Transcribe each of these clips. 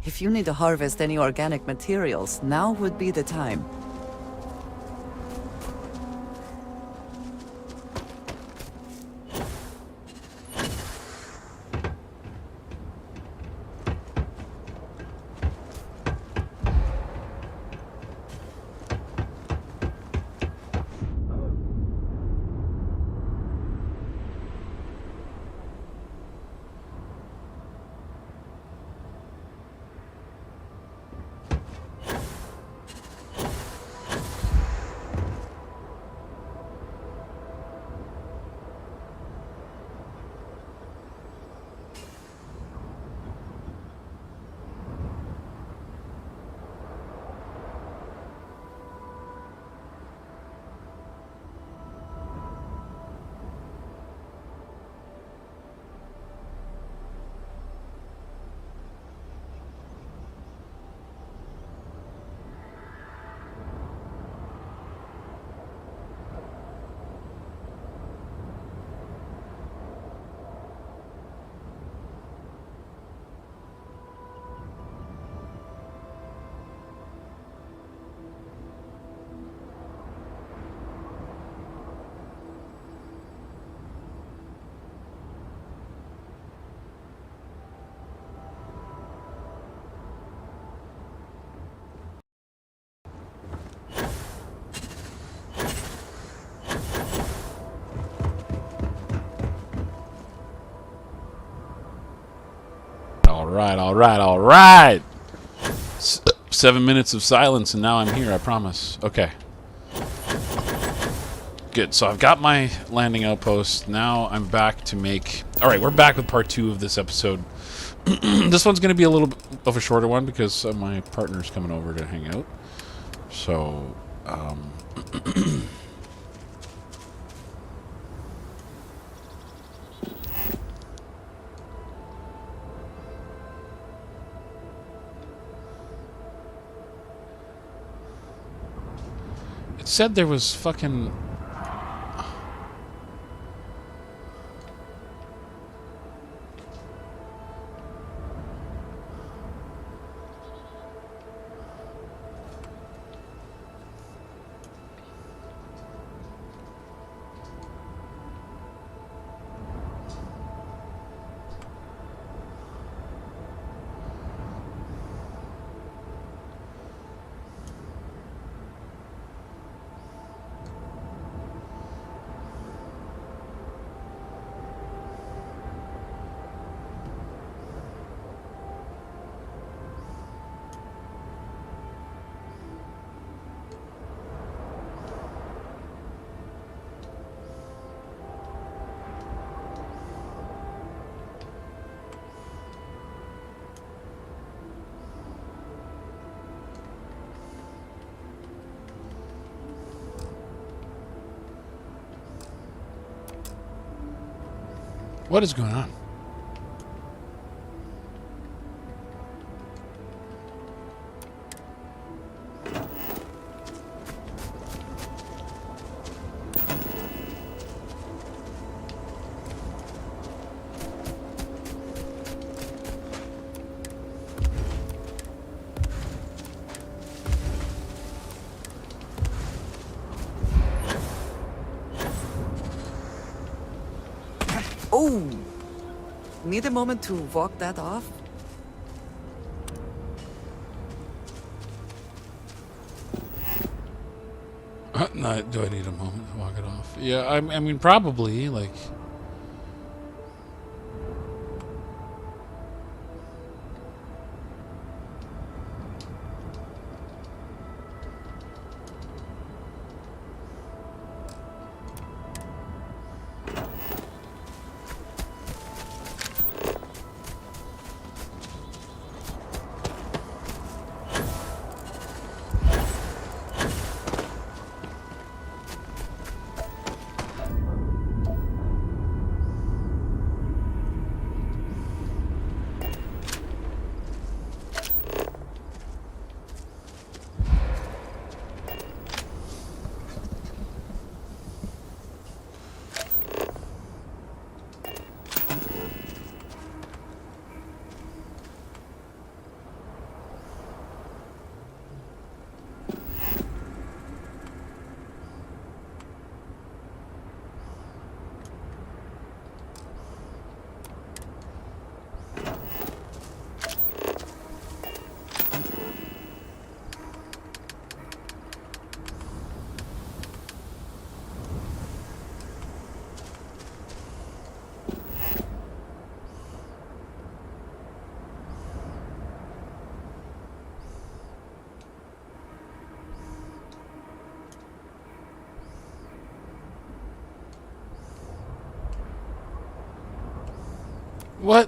If you need to harvest any organic materials, now would be the time. All right. 7 minutes of silence, and now I'm here, I promise. Okay. Good, so I've got my landing outpost. Now I'm back to make... Alright, we're back with part 2 of this episode. This one's going to be a little bit of a shorter one because my partner's coming over to hang out. So, it said there was fucking... What is going on? Oh! Need a moment to walk that off? No, do I need a moment to walk it off? Yeah, I mean, probably, like... What?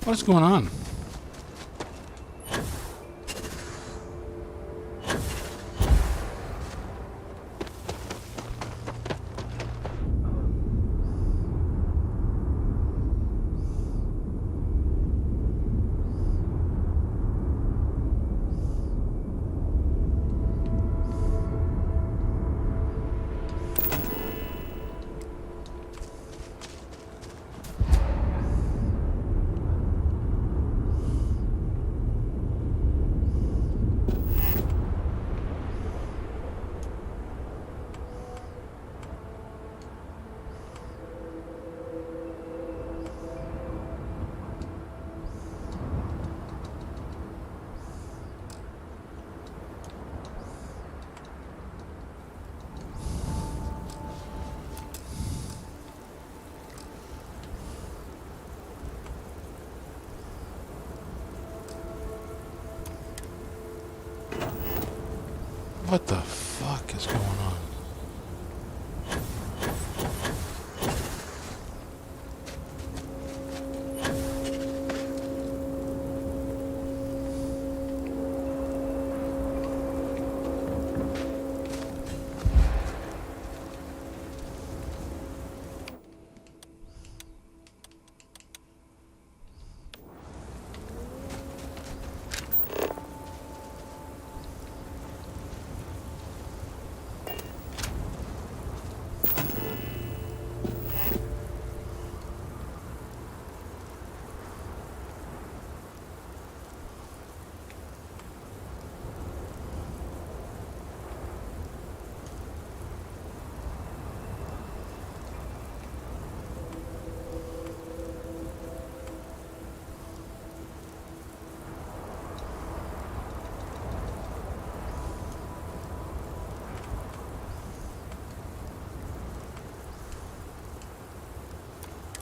What is going on? What the fuck is going on?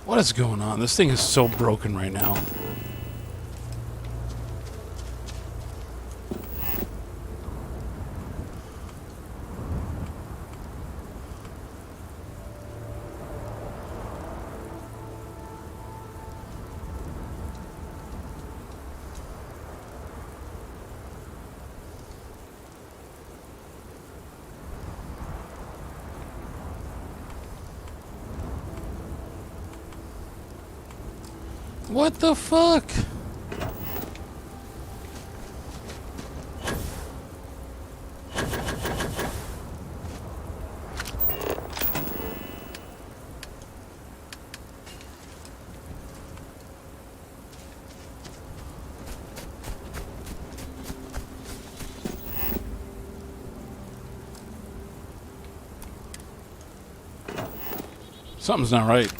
What is going on? This thing is so broken right now. What the fuck? Something's not right.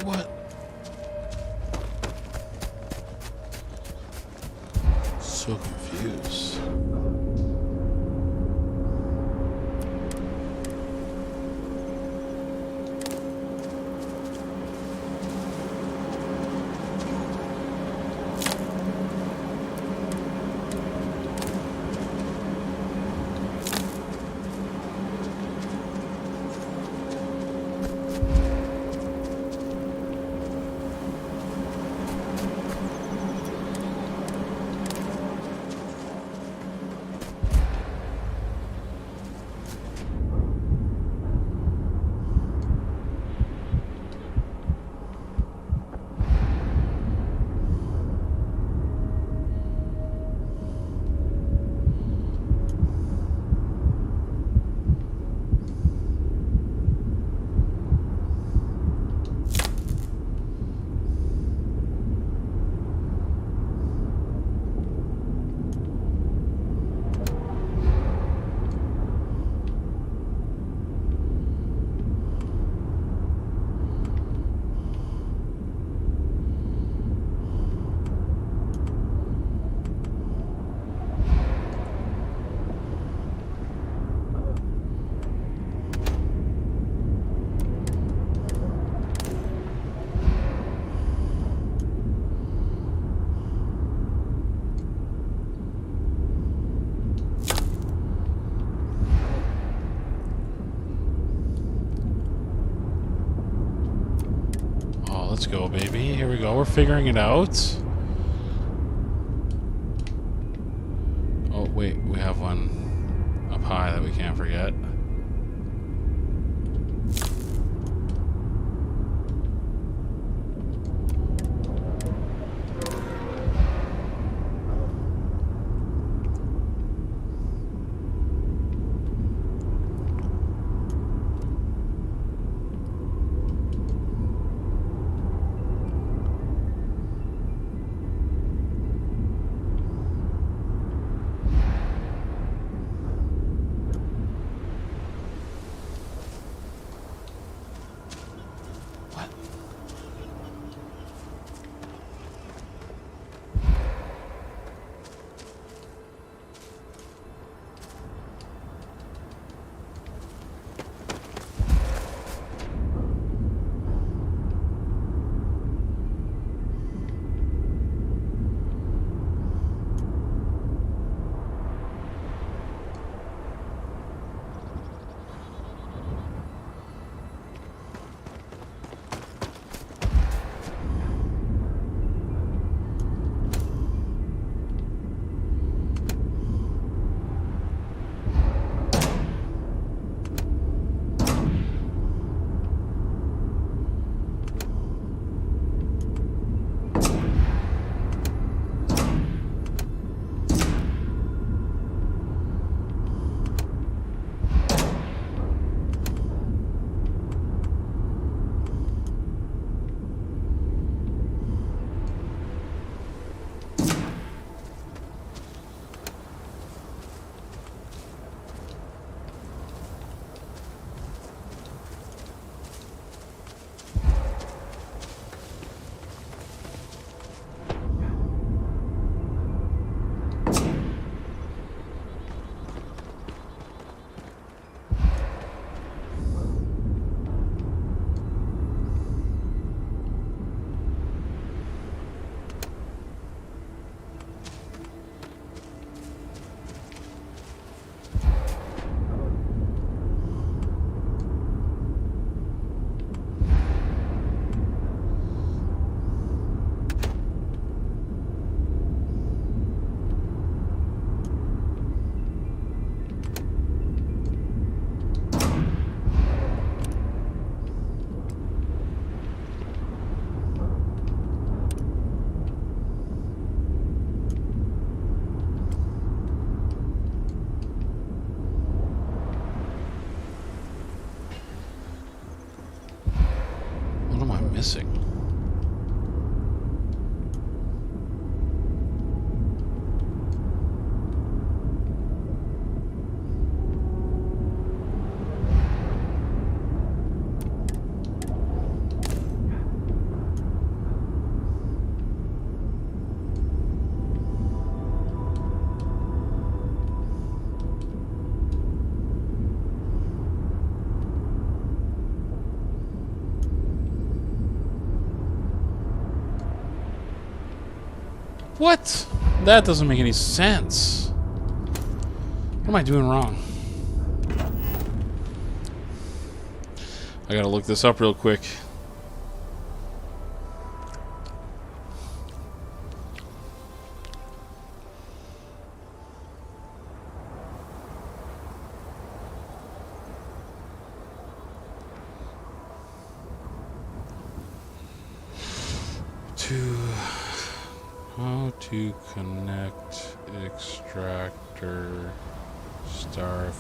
What? So confused. Let's go, baby. Here we go. We're figuring it out. Oh, wait. We have one up high that we can't forget. Missing. What? That doesn't make any sense. What am I doing wrong? I gotta look this up real quick. How to connect extractor Starfield.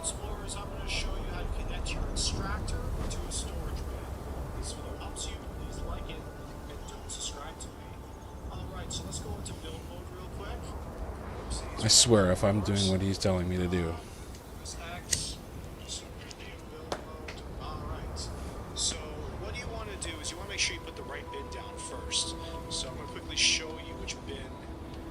Explorers, I'm going to show you how to connect your extractor to a storage bin. This video helps you, please like it, and don't subscribe to me. Alright, so let's go into build mode real quick. I swear if I'm doing what he's telling me to do. Press X, so we're in build mode. Alright, so what you want to do is you want to make sure you put the right bin down first. So I'm going to quickly show you which bin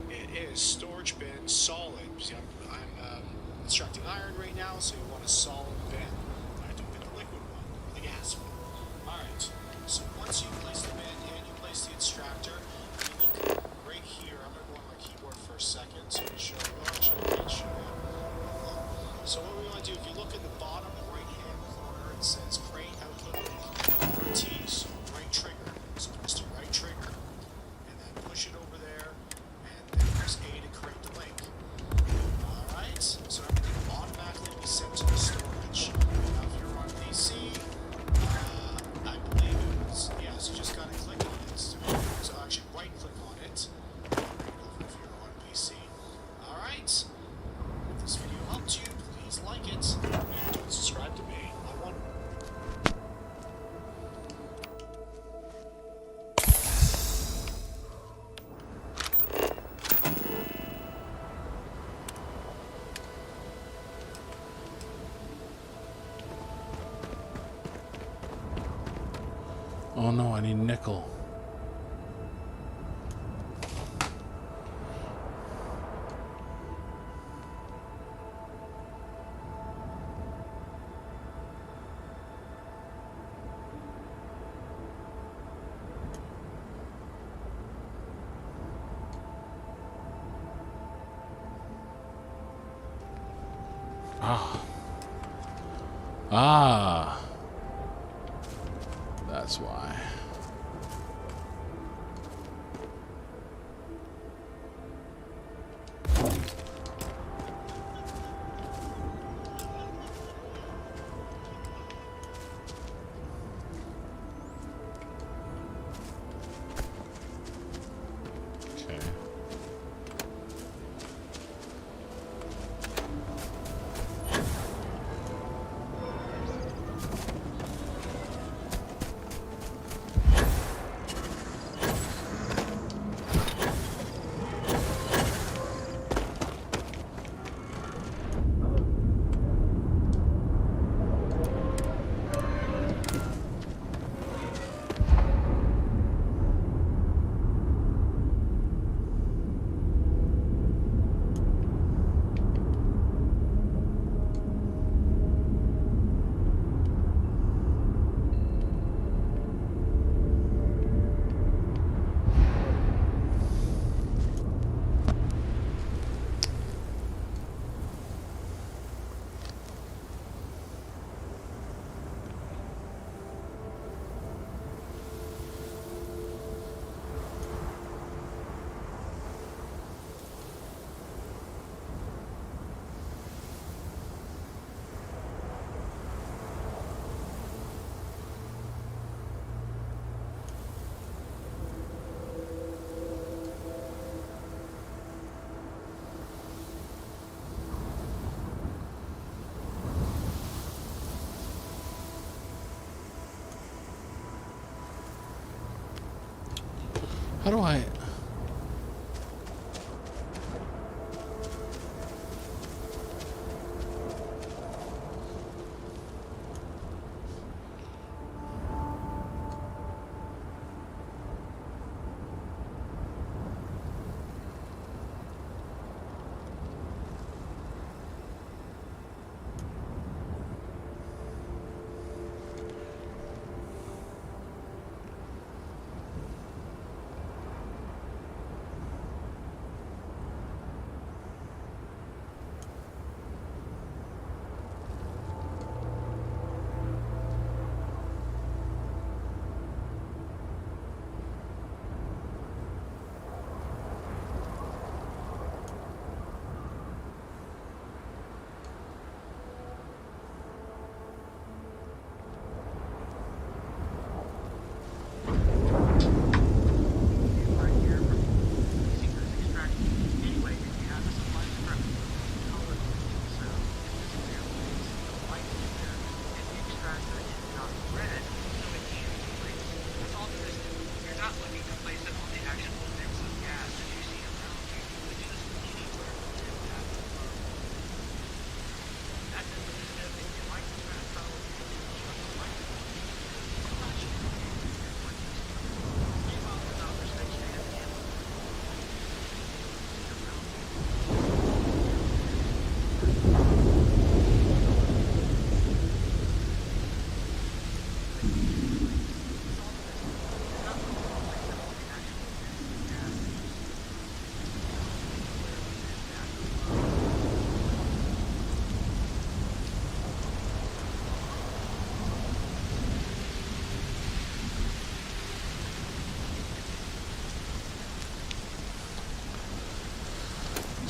it is. Storage bin, solid. See, I'm extracting iron right now, so you want a solid bin. I don't get the liquid one, the gas one. Alright, so once you place the bin and you place the extractor, you look right here. I'm going to go on my keyboard for a second so to show you. Actually, I can't show you. So what we want to do, if you look at the bottom right-hand corner, it says crate output RT, so right trigger. So press the right trigger, and then push it over there, and then press A to create the link. Alright, so everything will automatically be sent to the storage. Now if you're on PC, I believe it was, yeah, so you just gotta click on it. So actually right click on it, and bring it over if you're on PC. Alright, if this video helped you, please like it, and don't subscribe to me. I want Oh no, I need nickel. Ah. That's why. Okay. How do I...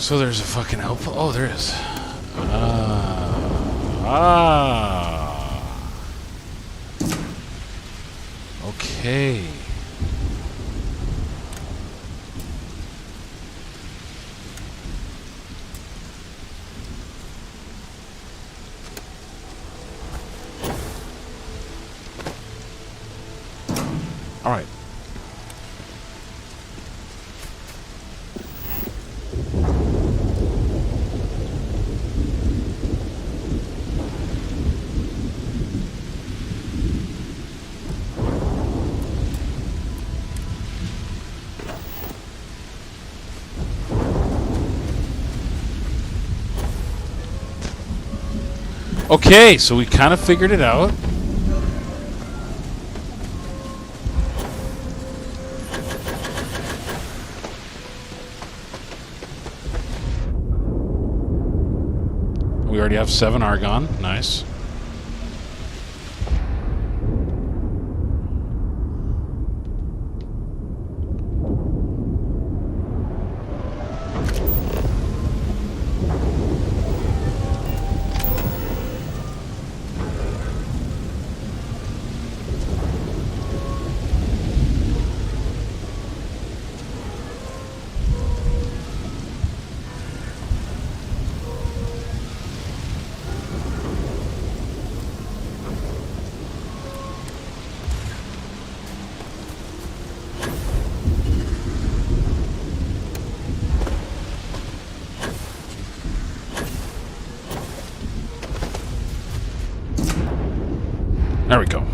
So there's a fucking outpost. Oh, there is. Okay. All right. Okay, so we kind of figured it out. We already have 7 argon. Nice. There we go.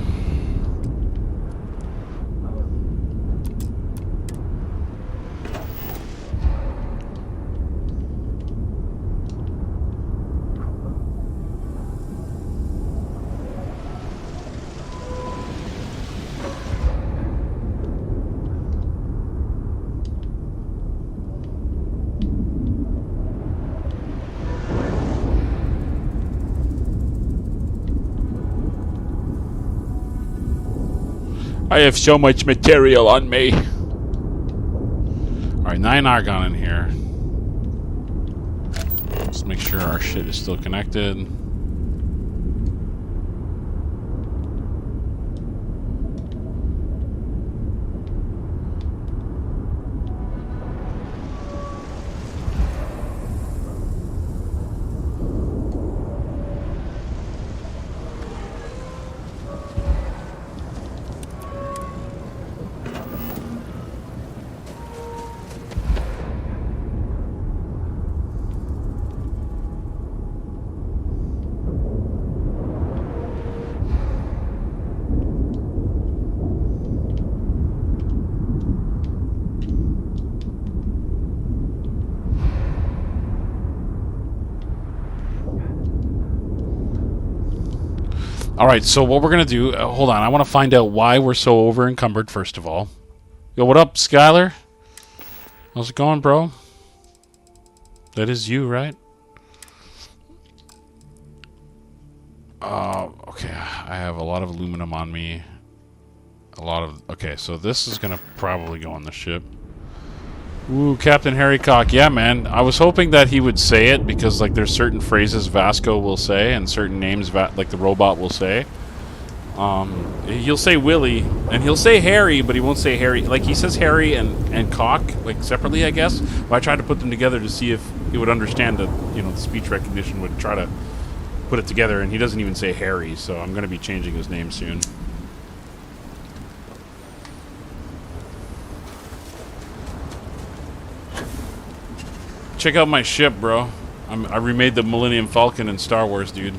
I have so much material on me. Alright, 9 argon in here. Let's make sure our shit is still connected. Alright, so what we're going to do... hold on, I want to find out why we're so over-encumbered, first of all. Yo, what up, Skylar? How's it going, bro? That is you, right? Okay, I have a lot of aluminum on me. A lot of... okay, so this is going to probably go on the ship. Ooh, Captain Harrycock. Yeah, man. I was hoping that he would say it because, like, there's certain phrases Vasco will say and certain names, like, the robot will say. He'll say Willie, and he'll say Harry, but he won't say Harry. Like, he says Harry and Cock, like, separately, I guess. But I tried to put them together to see if he would understand that, you know, the speech recognition would try to put it together, and he doesn't even say Harry, so I'm going to be changing his name soon. Check out my ship, bro. I remade the Millennium Falcon in Star Wars, dude.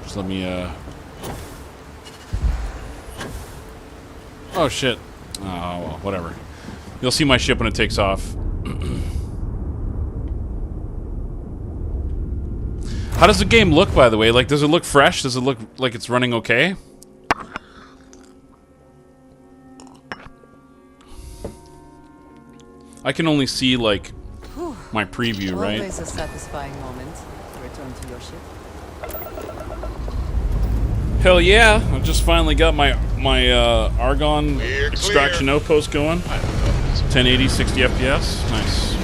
Just let me, oh, shit. Oh, well, whatever. You'll see my ship when it takes off. How does the game look, by the way? Like, does it look fresh? Does it look like it's running okay? I can only see, like, my preview, right? Always a satisfying moment to return to your ship. Hell yeah! I just finally got my my Argon extraction outpost going. 1080, 60 FPS. Nice.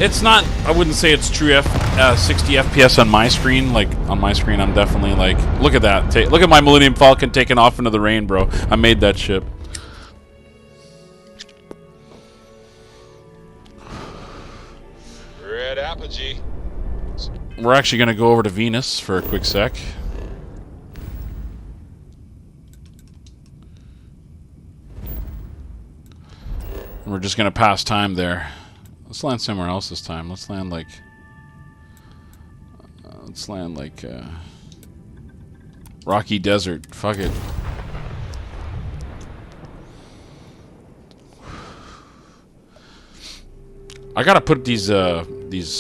It's not, I wouldn't say it's true 60 FPS on my screen. Like, on my screen, I'm definitely like, look at that. Look at my Millennium Falcon taking off into the rain, bro. I made that ship. Red apogee. We're actually going to go over to Venus for a quick sec. We're just going to pass time there. Let's land somewhere else this time. Let's land like... Rocky Desert. Fuck it. I gotta put these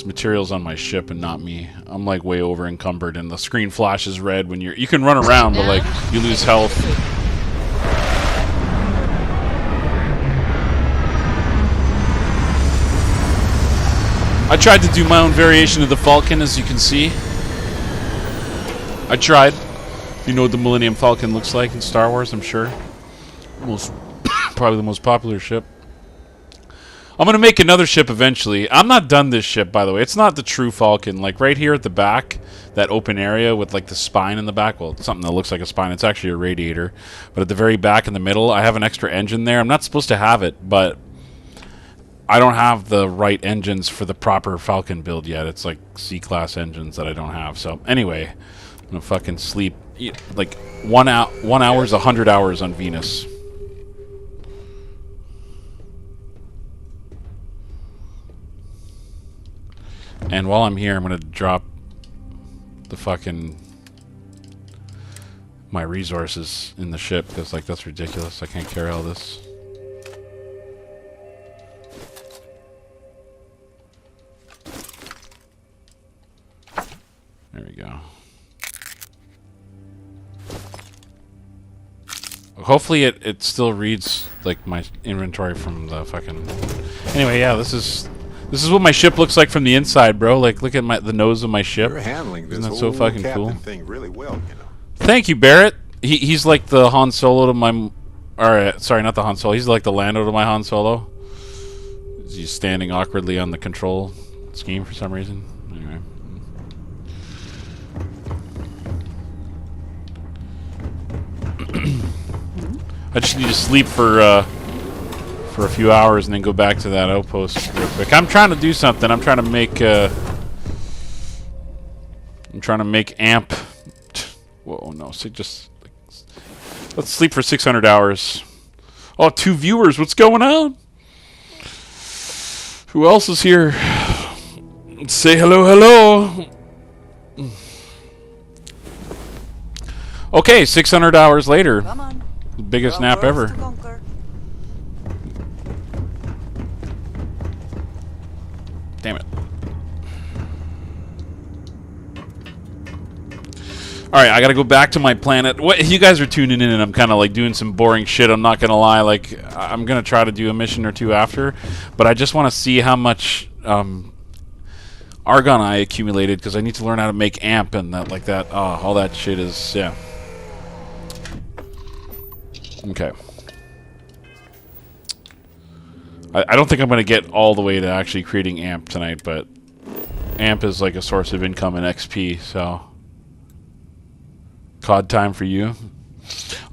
materials on my ship and not me. I'm like way over encumbered and the screen flashes red when you can run around but like you lose health. I tried to do my own variation of the Falcon, as you can see. I tried. You know what the Millennium Falcon looks like in Star Wars, I'm sure. Probably the most popular ship. I'm going to make another ship eventually. I'm not done this ship, by the way. It's not the true Falcon. Like, right here at the back, that open area with, like, the spine in the back. Well, it's something that looks like a spine. It's actually a radiator. But at the very back in the middle, I have an extra engine there. I'm not supposed to have it, but I don't have the right engines for the proper Falcon build yet. It's, like, C-class engines that I don't have. So, anyway, I'm going to fucking sleep. Like, 1 hour is 100 hours on Venus. And while I'm here, I'm going to drop the fucking... my resources in the ship, because, like, that's ridiculous. I can't carry all this. There we go. Hopefully it still reads, like, my inventory from the fucking... Anyway, yeah, this is what my ship looks like from the inside, bro. Like, look at the nose of my ship. You're handling this Isn't that so fucking Captain cool? thing really well, you know. Thank you, Barrett. He's like the Han Solo to my... Or, sorry, not the Han Solo. He's like the Lando to my Han Solo. He's standing awkwardly on the control scheme for some reason. Anyway. I just need to sleep for a few hours and then go back to that outpost real quick. I'm trying to do something. I'm trying to make amp. Whoa, no! So just let's sleep for 600 hours. Oh, 2 viewers. What's going on? Who else is here? Say hello, hello. Okay, 600 hours later. Come on. The biggest nap ever. Damn it. Alright, I gotta go back to my planet. What, you guys are tuning in and I'm kind of like doing some boring shit, I'm not gonna lie. Like, I'm gonna try to do a mission or two after, but I just want to see how much Argon I accumulated, because I need to learn how to make amp and that, like that. All that shit is, yeah. Okay. I don't think I'm going to get all the way to actually creating AMP tonight, but AMP is like a source of income and XP, so... COD time for you.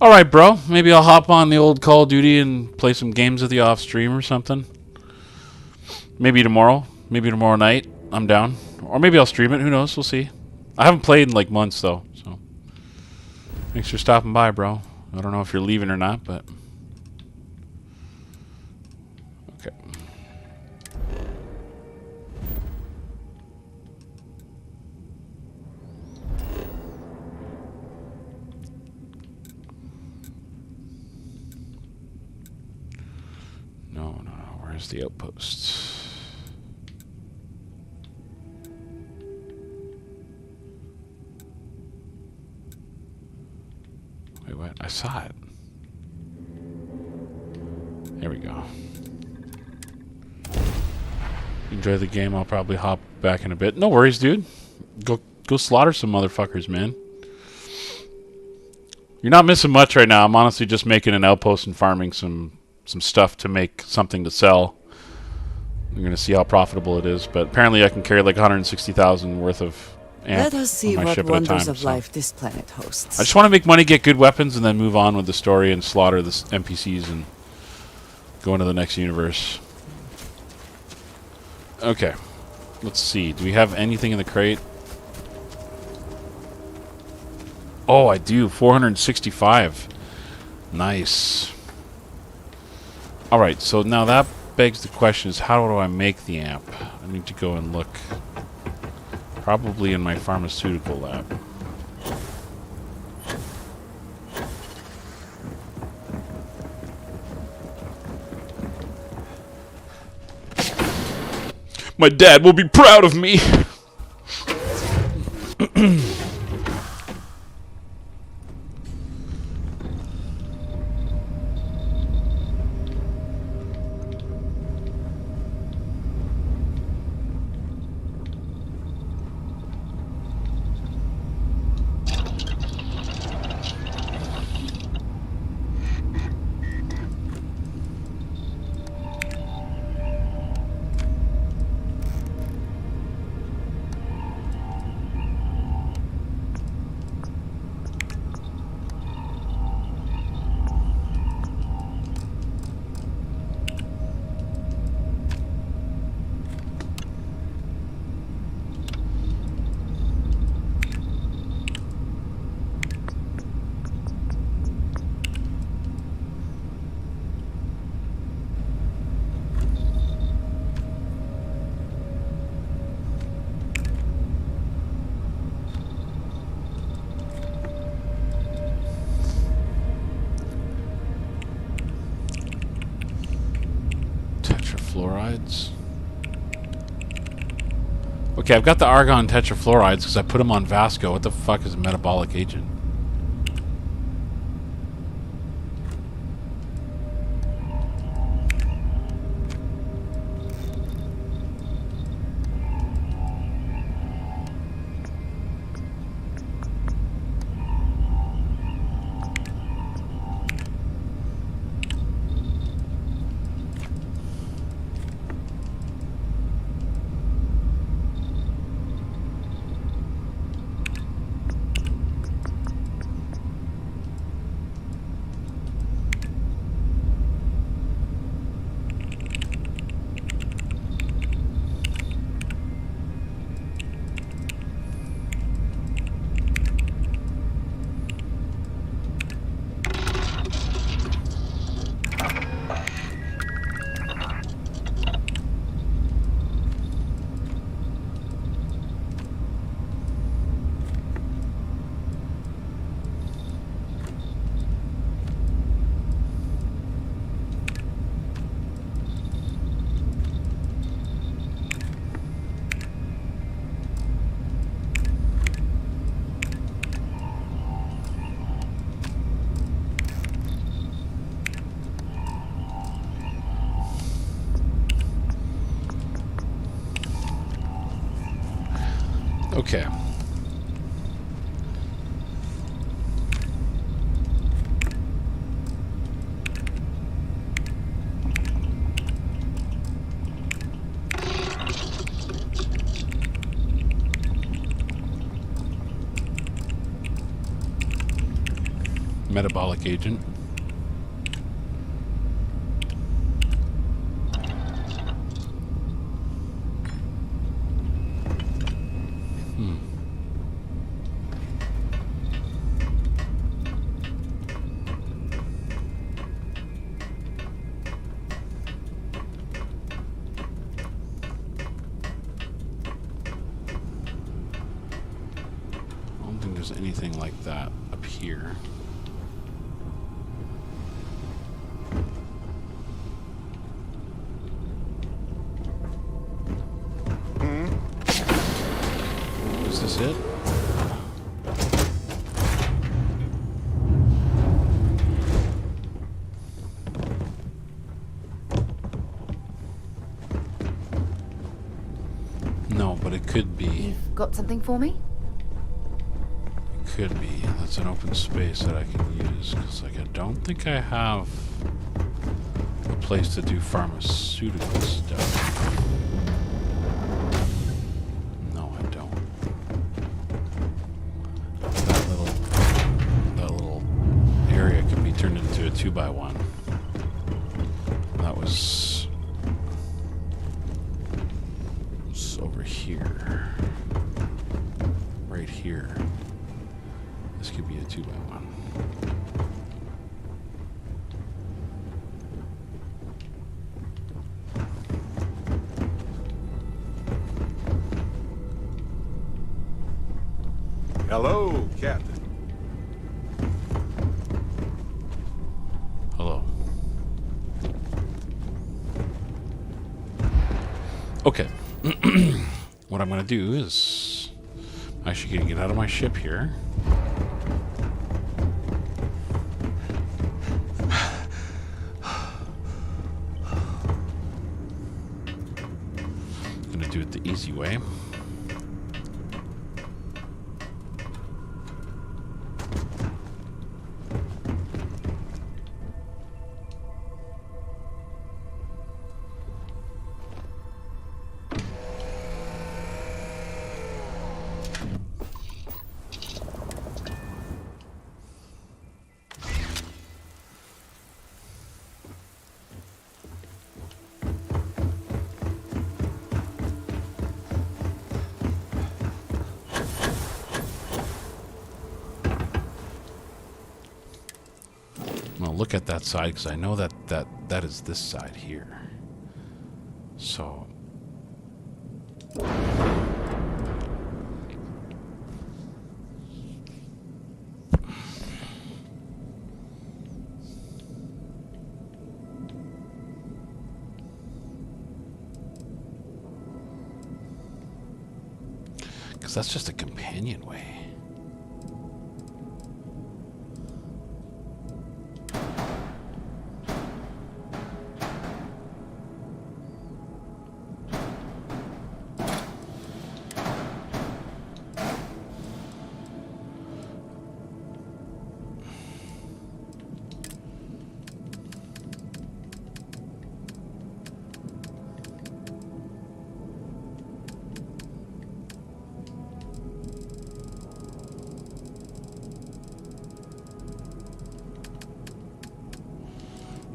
Alright, bro. Maybe I'll hop on the old Call of Duty and play some games with you off stream or something. Maybe tomorrow. Maybe tomorrow night. I'm down. Or maybe I'll stream it. Who knows? We'll see. I haven't played in like months, though, so... Thanks for stopping by, bro. I don't know if you're leaving or not, but... Okay. No. Where's the outpost? Wait, what? I saw it. There we go. Enjoy the game. I'll probably hop back in a bit. No worries, dude. Go slaughter some motherfuckers, man. You're not missing much right now. I'm honestly just making an outpost and farming some stuff to make something to sell. We're going to see how profitable it is, but apparently I can carry like 160,000 worth of amp Let us see on my what ship at a wonders time. of life this planet hosts. I just want to make money, get good weapons, and then move on with the story and slaughter the NPCs and go into the next universe. Okay. Let's see. Do we have anything in the crate? Oh, I do. 465. Nice. Alright, so now that begs the question is how do I make the amp? I need to go and look. Probably in my pharmaceutical lab. My dad will be proud of me! Tetrafluorides. Okay, I've got the argon tetrafluorides because I put them on Vasco. What the fuck is a metabolic agent? Okay. Metabolic agent. I don't think there's anything like that up here. Is this it? No, but it could be. You've got something for me? could be. That's an open space that I can use, because like I don't think I have a place to do pharmaceutical stuff. No, I don't. That little area can be turned into a 2x1. That was over here. Right here. This could be a 2x1. Hello, Captain. Hello. Okay. What I'm going to do is I'm actually going to get out of my ship here. Going to do it the easy way. Look at that side, because I know that is this side here. So because that's just a companionway.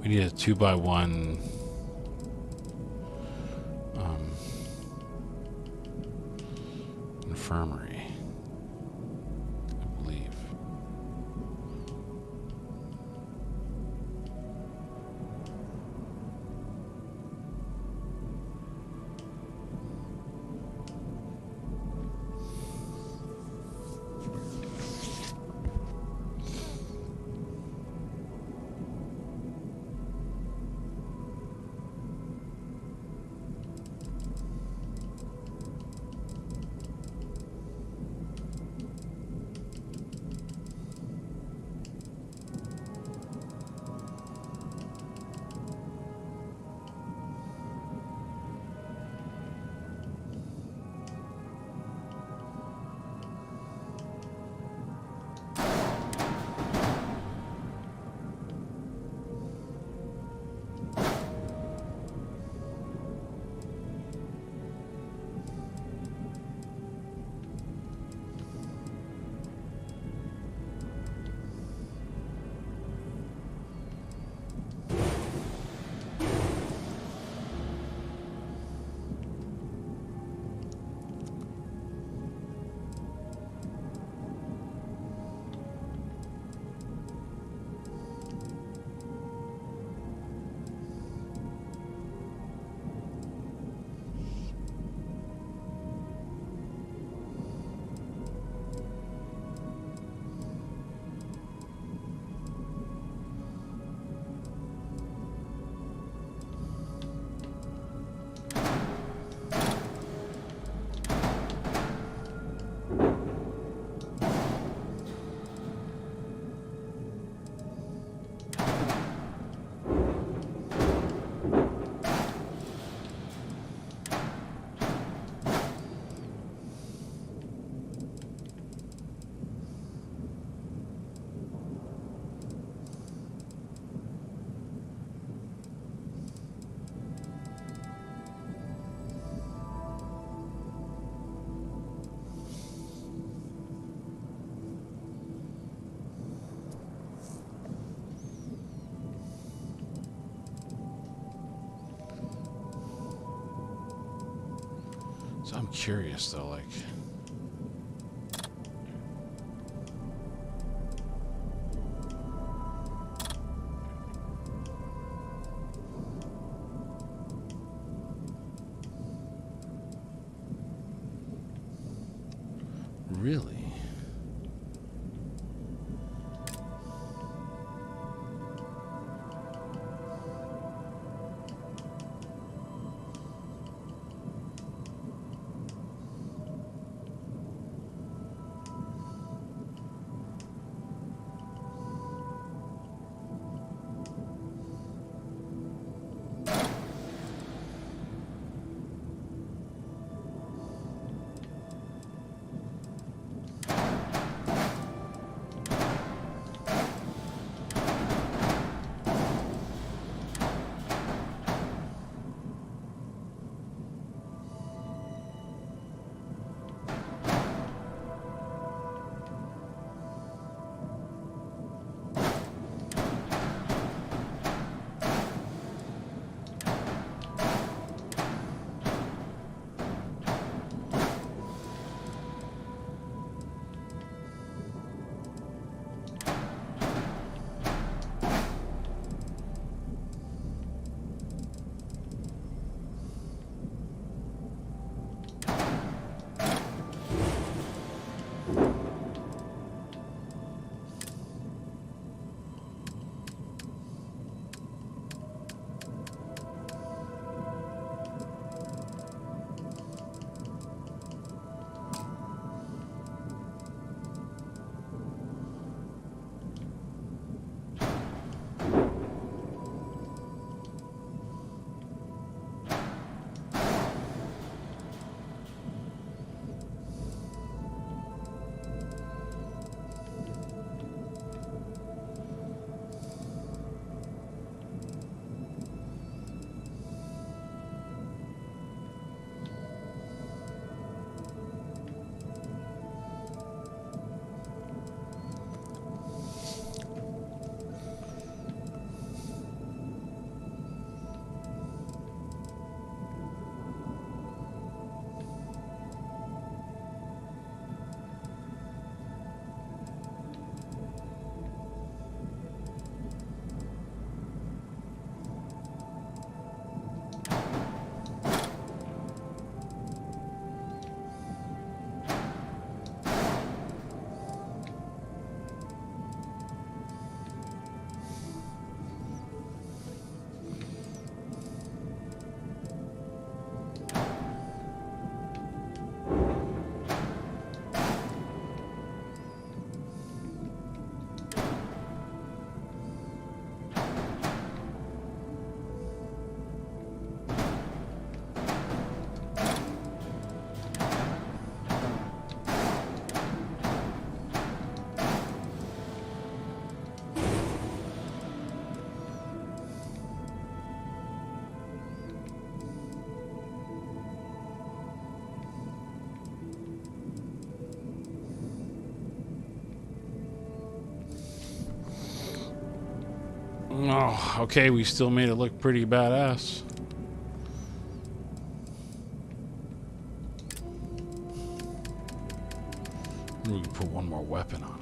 We need a 2x1 infirmary, I believe. I'm curious though, like. Really? Oh, okay, we still made it look pretty badass. We can put one more weapon on it.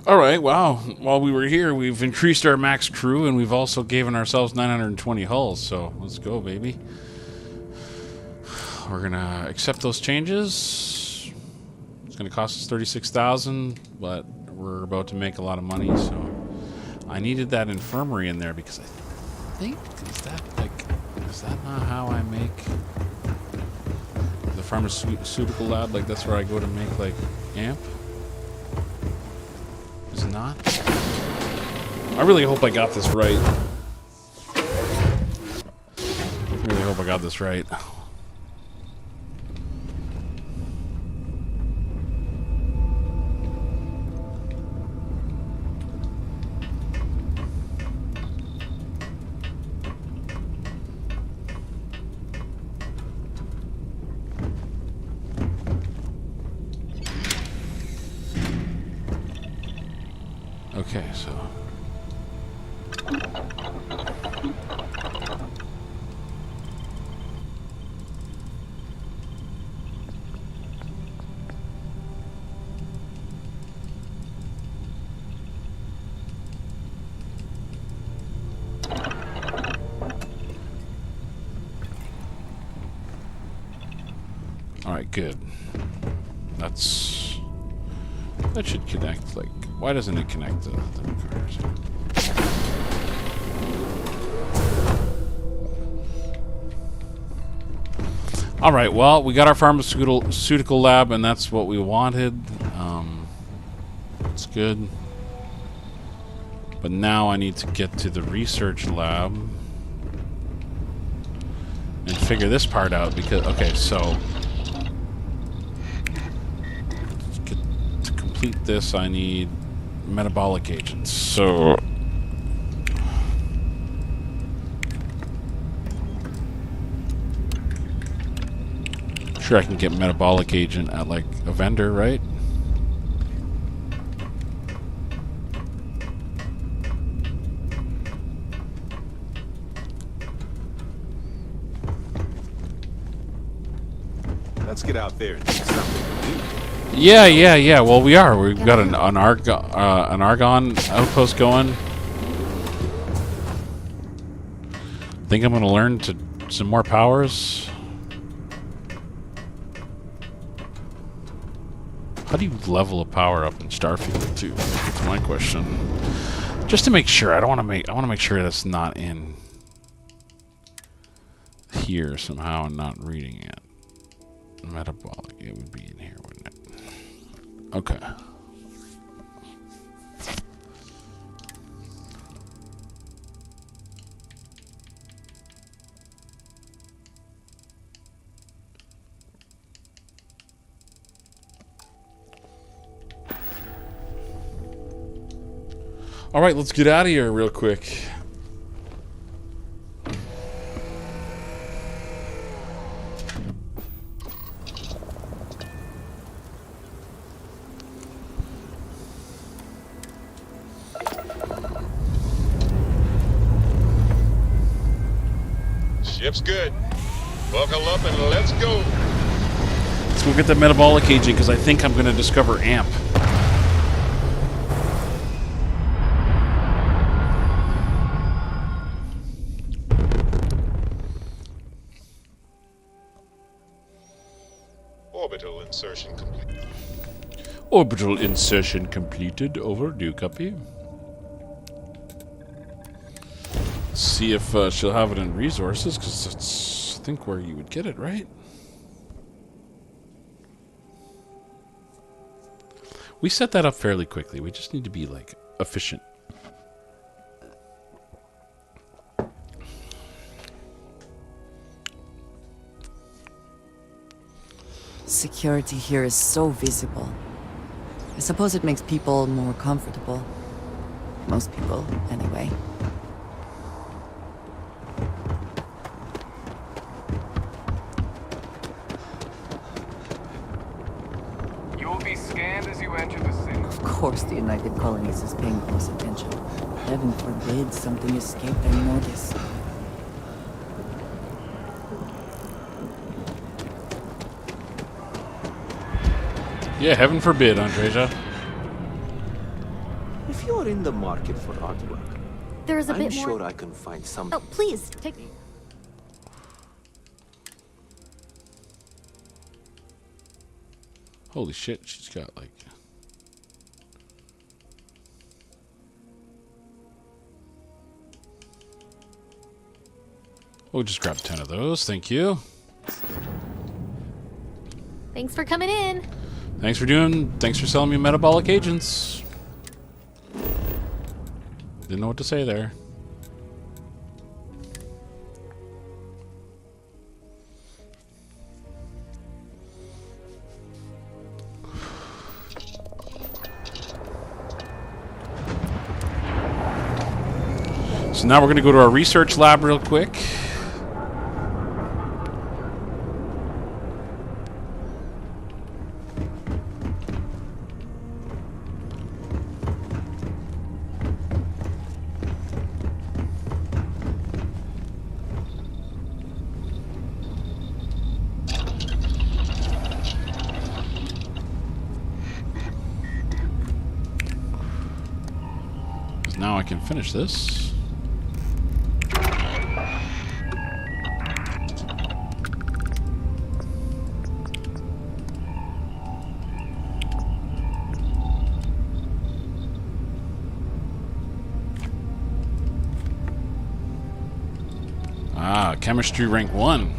All right, wow. While we were here, we've increased our max crew, and we've also given ourselves 920 hulls, so let's go, baby. We're going to accept those changes. It's going to cost us 36,000, but we're about to make a lot of money, so I needed that infirmary in there because I think, is that not how I make the pharmaceutical lab? Like, that's where I go to make, like, amp? Is it not? I really hope I got this right. I really hope I got this right. Okay, so all right, good. That should connect. Like, why doesn't it connect to the cars? All right, well, we got our pharmaceutical lab, and that's what we wanted. It's good. But now I need to get to the research lab and figure this part out because, okay, so to complete this, I need metabolic agents. So sure I can get metabolic agent at like a vendor, right? Let's get out there and do something new. Yeah. Well, we are. We've got an Argon outpost going. Think I'm going to learn some more powers. How do you level a power up in STARFIELD 2? That's my question. Just to make sure, I want to make sure that's not in here somehow and not reading it. Metabolic, it would be in here, wouldn't it? Okay. All right, let's get out of here real quick. Ship's good. Buckle up and let's go. Let's go get the metabolic agent because I think I'm going to discover AMP. Orbital insertion complete. Orbital insertion completed. Over. Do copy. See if she'll have it in resources, because that's, I think, where you would get it, right? We set that up fairly quickly. We just need to be, like, efficient. Security here is so visible. I suppose it makes people more comfortable. Most people, anyway. You will be scanned as you enter the city. Of course the United Colonies is paying close attention. Heaven forbid something escaped their notice. Yeah, heaven forbid, Andreja. If you're in the market for artwork, There's a I'm bit sure more. I can find some. Oh, please, take. Holy shit, she's got like... We'll just grab 10 of those, thank you. Thanks for coming in. Thanks for selling me metabolic agents. Didn't know what to say there. So now we're going to go to our research lab real quick. Now I can finish this. Ah, chemistry rank 1.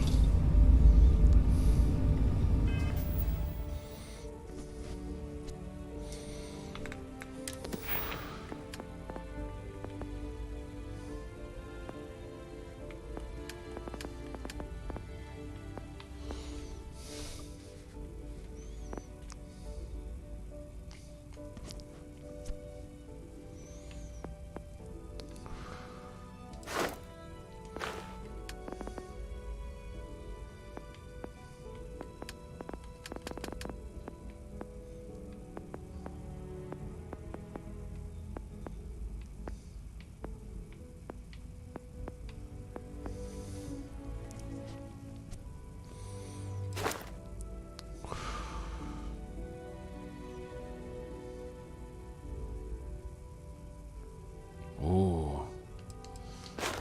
Oh.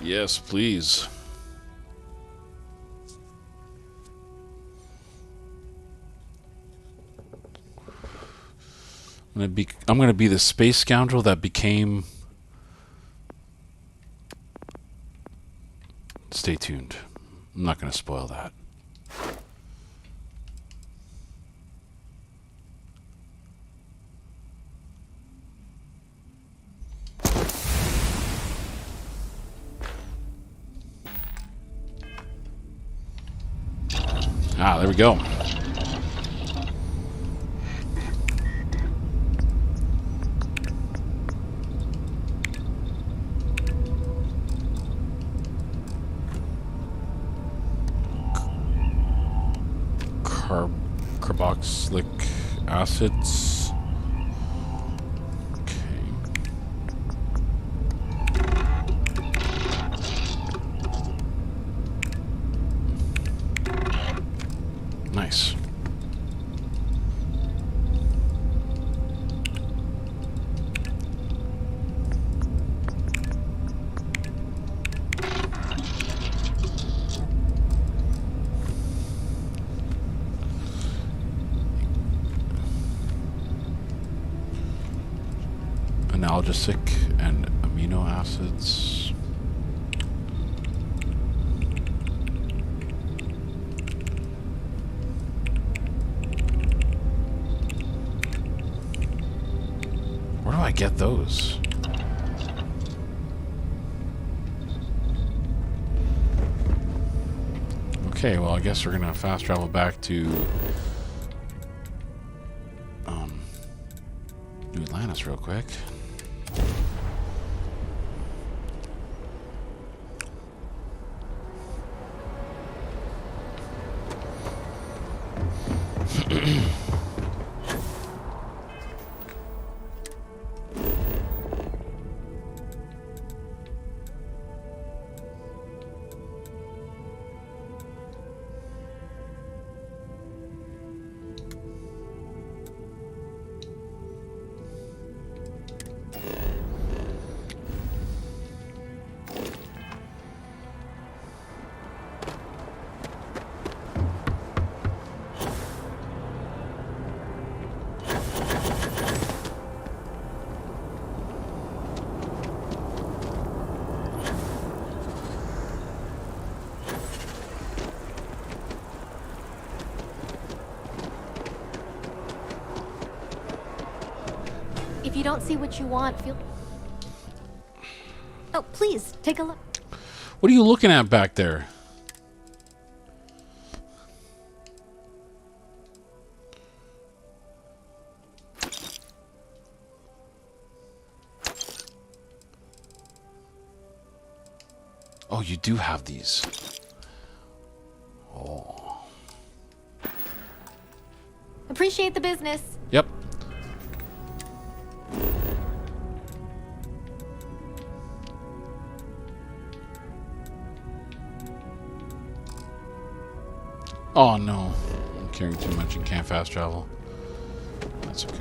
Yes, please. I'm gonna be the space scoundrel that became... Stay tuned. I'm not gonna spoil that. Ah, there we go. Carboxylic acids. Okay. Nice. Analgesic and amino acids. Where do I get those? Okay, well, I guess we're gonna fast travel back to New Atlantis real quick. If you don't see what you want, feel... Oh, please, take a look. What are you looking at back there? Oh, you do have these. Oh. Appreciate the business. Yep. Oh no. I'm carrying too much and can't fast travel. That's okay.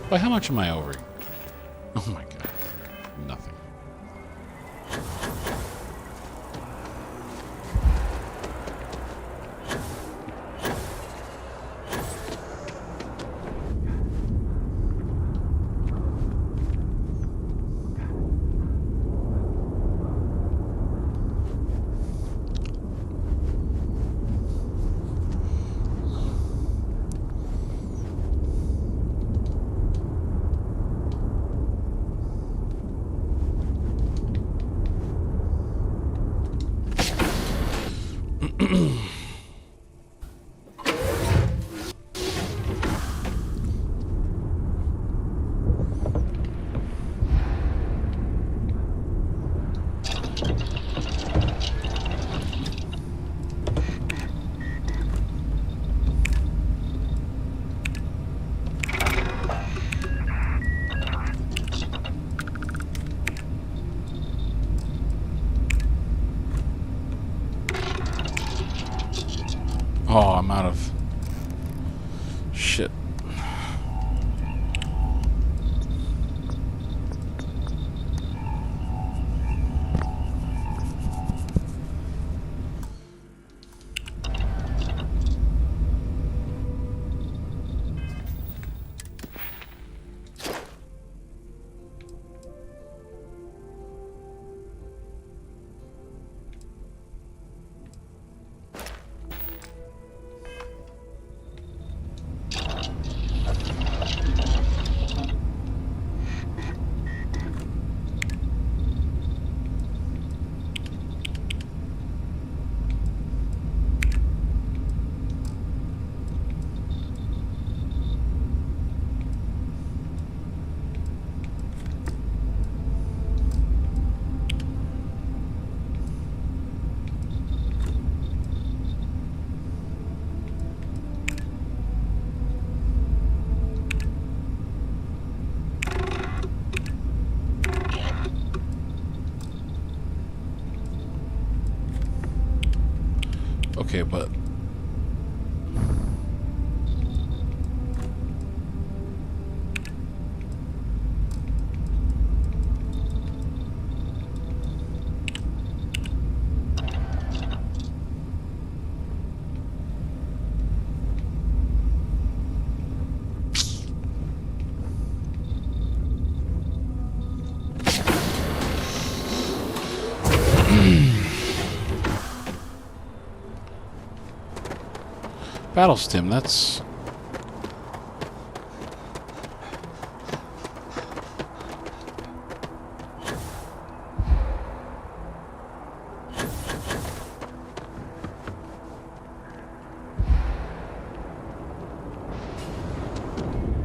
Why, how much am I over? Oh my god. Nothing. Oh, I'm out of shit. Okay, but battle stim, that's...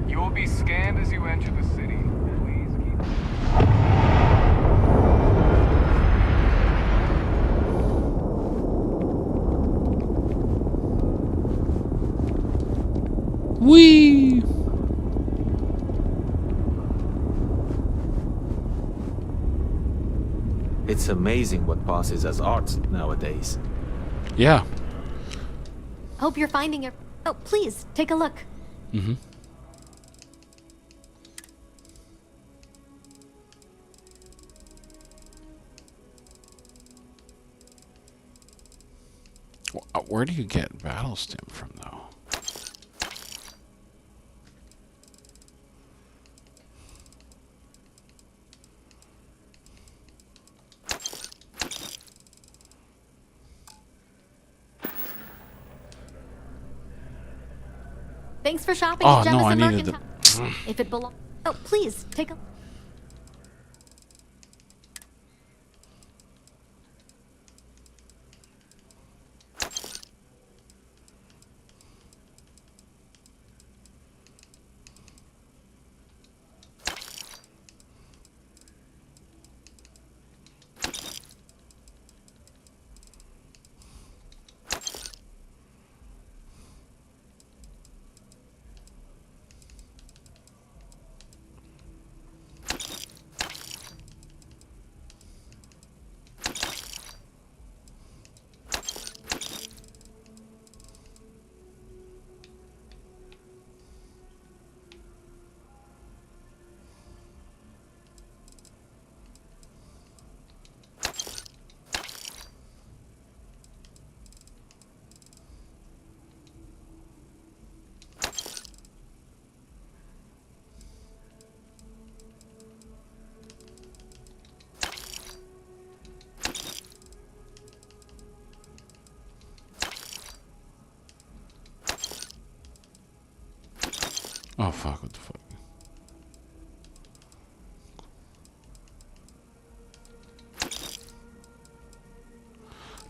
You will be scanned as you enter the city. Please keep... Whee! It's amazing what passes as art nowadays. Yeah. Hope you're finding it. Oh, please, take a look. Mm-hmm. Where do you get battle stim from, though? Thanks for shopping Oh, at no, I Jemison needed Mercantile. If it belongs... Oh, please, take a... Oh, fuck, what the fuck?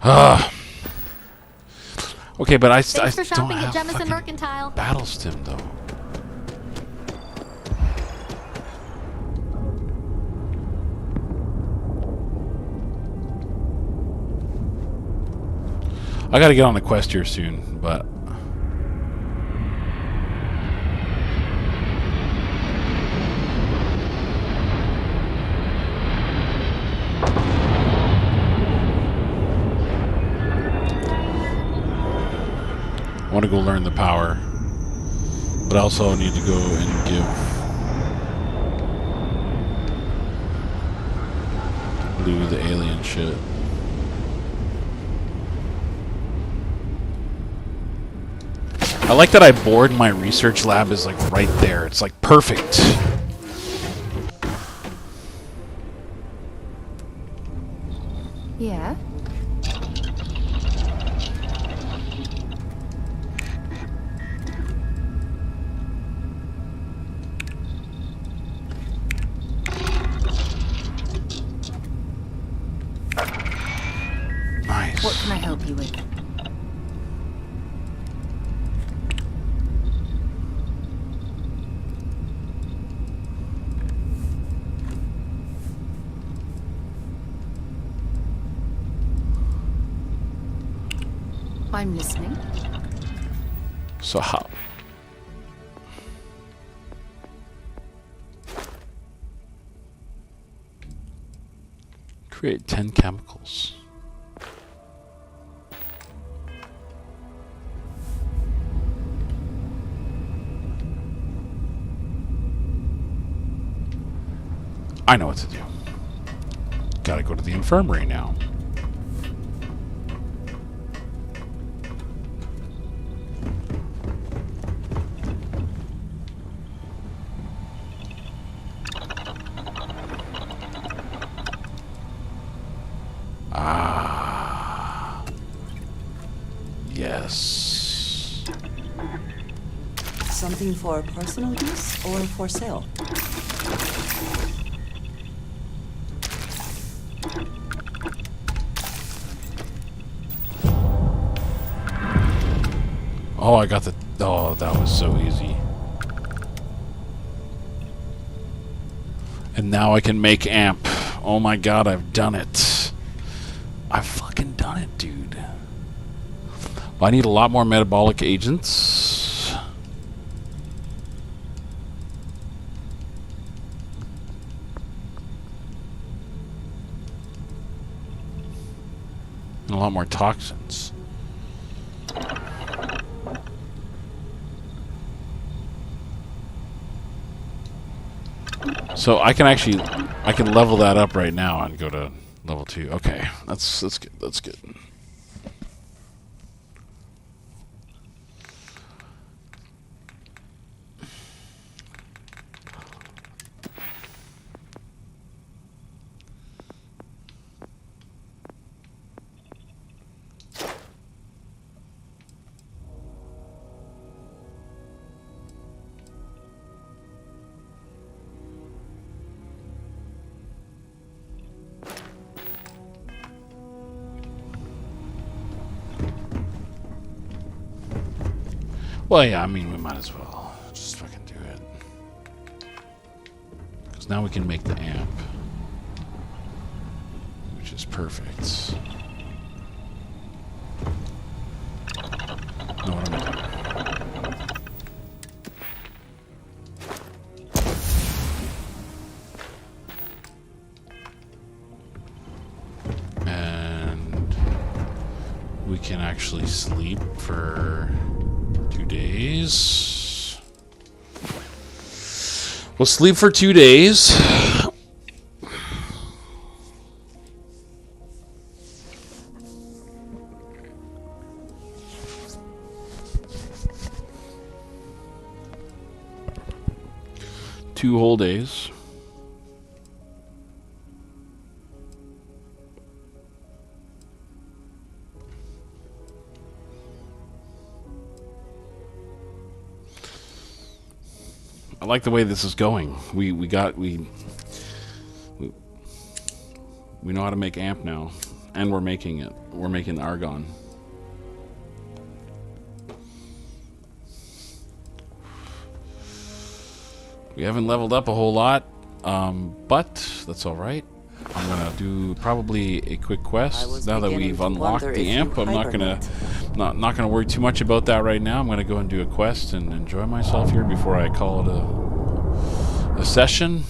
Ah. Okay, but I Thanks for don't shopping at have Jemison fucking Mercantile. battle stim, though. I gotta get on the quest here soon, but... I want to go learn the power, but I also need to go and give Blue the alien shit. I like that I bored my research lab is like right there. It's like perfect. Yeah? Nice. What can I help you with? I'm listening. So how? Create 10 chemicals. I know what to do. Gotta go to the infirmary now. Ah. Yes. Something for personal use or for sale? Oh, I got the... Oh, that was so easy. And now I can make amp. Oh my god, I've done it. I've fucking done it, dude. I need a lot more metabolic agents. And a lot more toxins. So I can actually, I can level that up right now and go to level 2. Okay, that's good. That's good. Well, yeah, I mean, we might as well just fucking do it. Because now we can make the amp. Which is perfect. Know what I'm doing. And we can actually sleep for 2 days. We'll sleep for 2 days. Two whole days. I like the way this is going. We know how to make amp now, and we're making it. We're making argon. We haven't leveled up a whole lot, but that's all right. I'm gonna do probably a quick quest now that we've unlocked the amp. I'm not gonna worry too much about that right now. I'm gonna go and do a quest and enjoy myself here before I call it a session.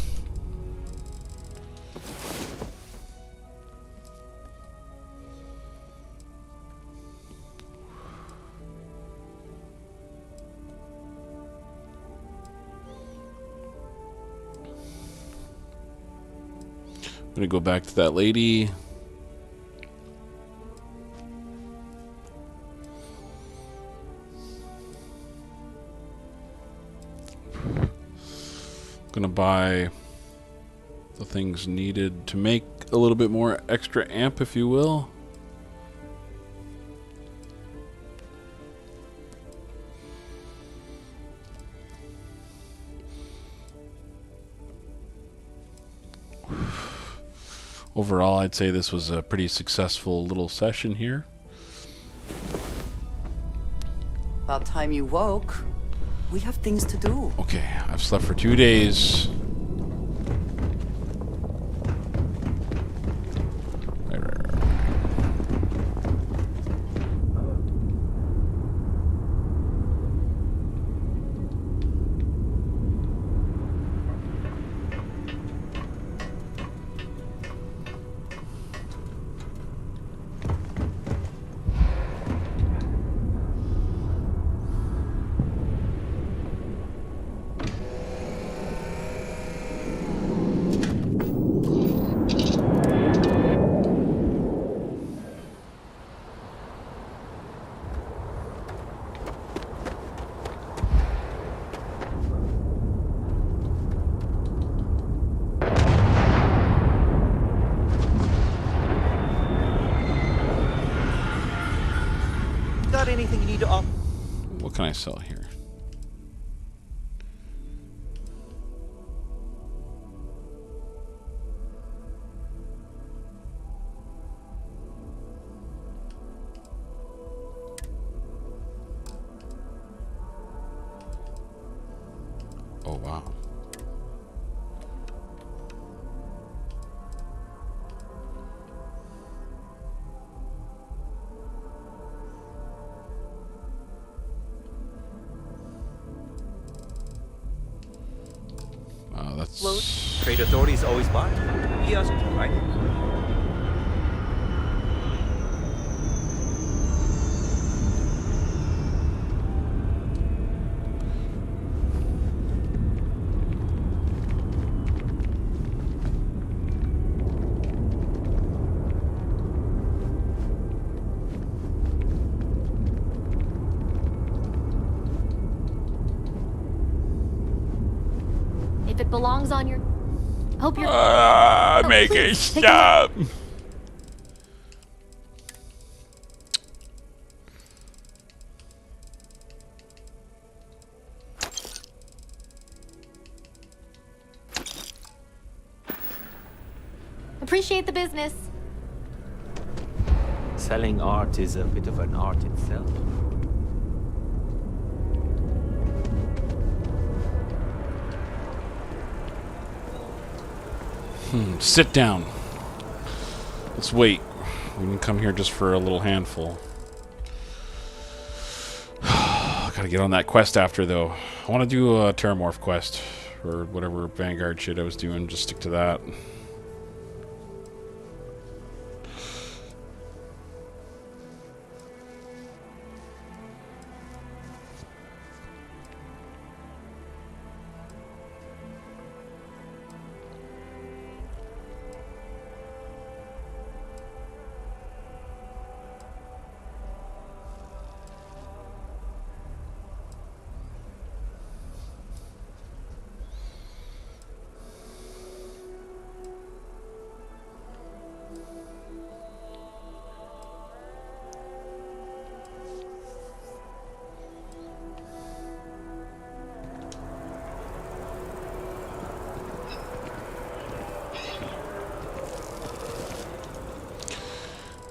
I'm gonna go back to that lady. Gonna buy the things needed to make a little bit more extra amp, if you will. Overall, I'd say this was a pretty successful little session here. About time you woke. We have things to do. Okay, I've slept for 2 days. Right. Got anything you need to offer? What can I sell here? Oh, wow. That's... Trade authorities always buy. He asked, right? If it belongs on your... Hope you're... make it stop. Appreciate the business. Selling art is a bit of an art itself. Sit down. Let's wait. We didn't come here just for a little handful. Gotta get on that quest after, though. I want to do a Terramorph quest. Or whatever Vanguard shit I was doing. Just stick to that.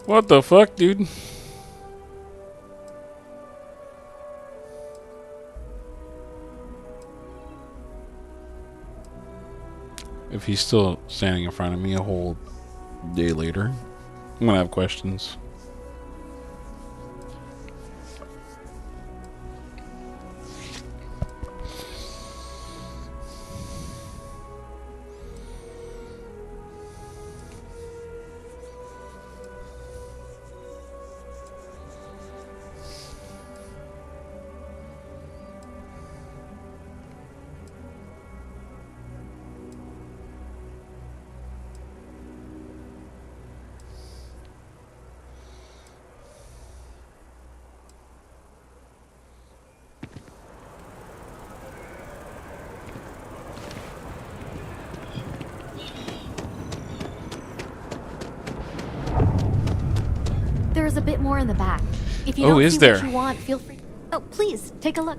What the fuck, dude? If he's still standing in front of me a whole day later, I'm gonna have questions. There's a bit more in the back. If you Oh, don't is see there? what you want, feel free. Oh, please take a look.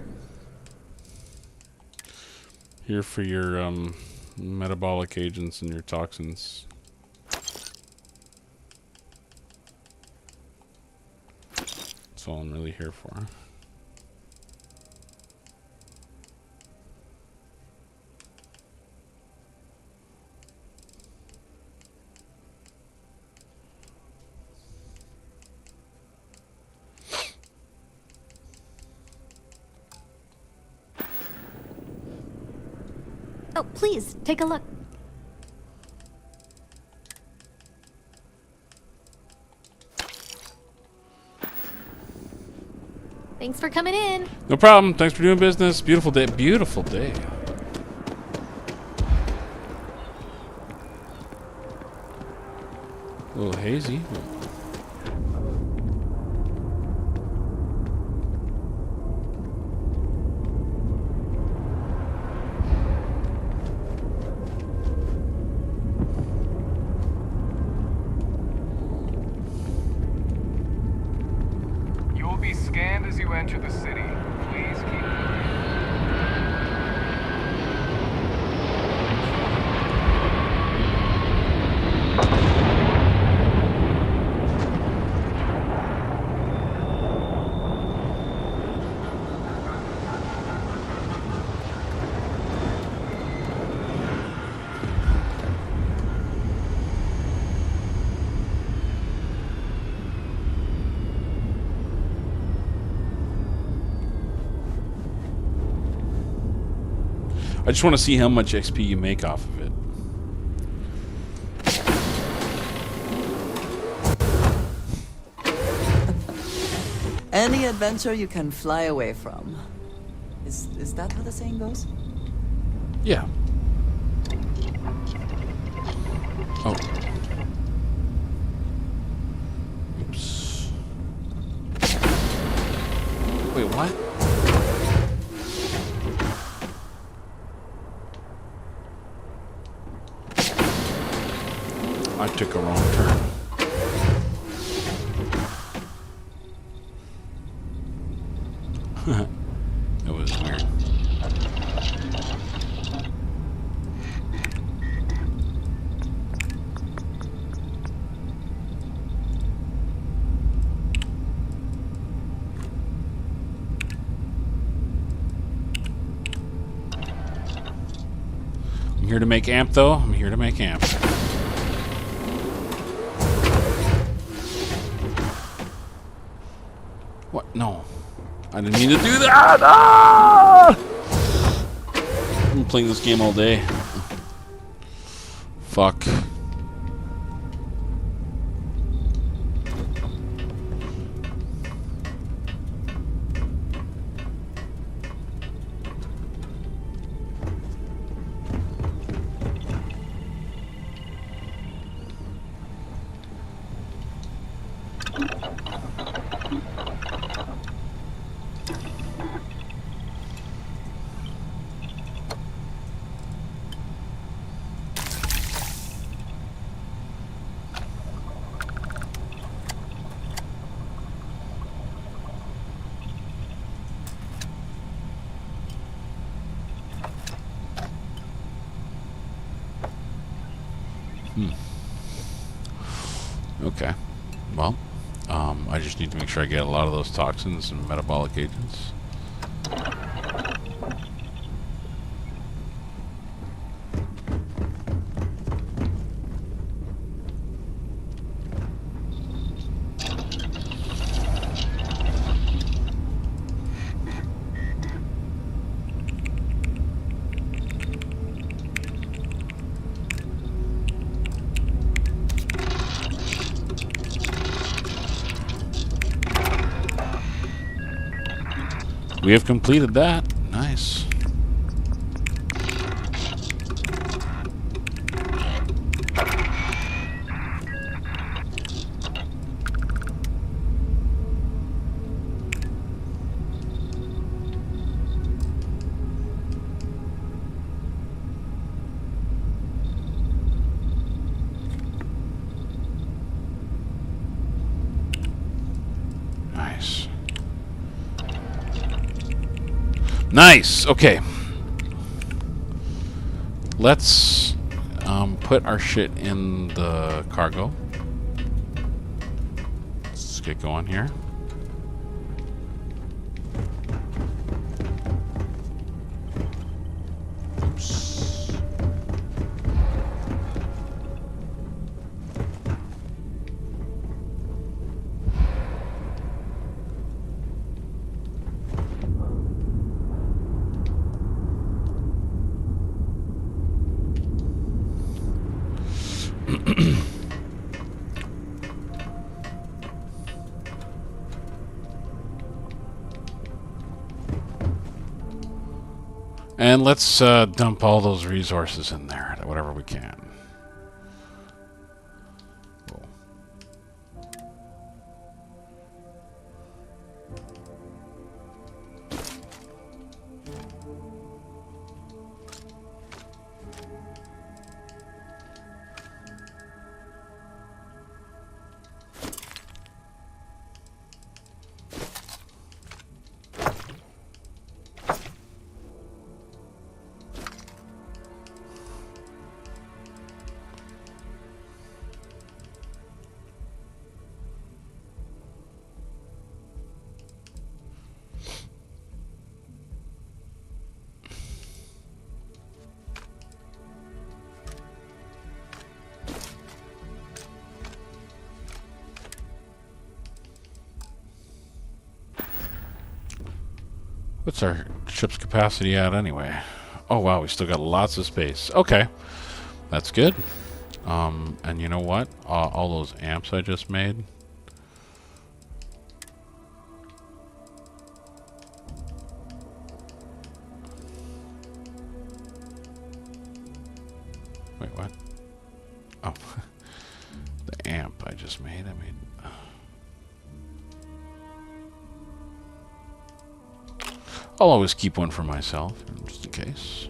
Here for your metabolic agents and your toxins. That's all I'm really here for. Oh, please take a look. Thanks for coming in. No problem. Thanks for doing business. Beautiful day. Beautiful day. A little hazy. You will be scanned as you enter the city. Please keep I just want to see how much XP you make off of it. Any adventure you can fly away from. Is that how the saying goes? Yeah. Oh. Oops. Wait, what? I took a wrong turn. That was weird. I'm I'm here to make amp, though. I'm here to make amp. What? No. I didn't mean to do that! Ah! I've been playing this game all day. Fuck. Okay. Well, I just need to make sure I get a lot of those toxins and metabolic agents. We have completed that. Nice. Nice. Nice. Okay. Let's put our shit in the cargo. Let's get going here. Oops. And let's dump all those resources in there, whatever we can. Cool. What's our ship's capacity at anyway? Oh wow, we still got lots of space. Okay, that's good. And you know what? All those amps I just made. Wait, what? Oh, the amp I just made. I mean. I'll always keep one for myself, just in case.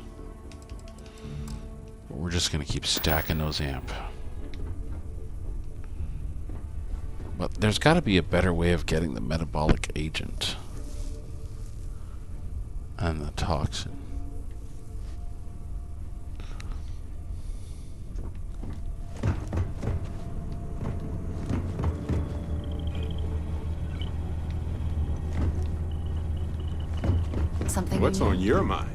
But we're just going to keep stacking those amp. But there's got to be a better way of getting the metabolic agent. And the toxin. Something What's in on your mind?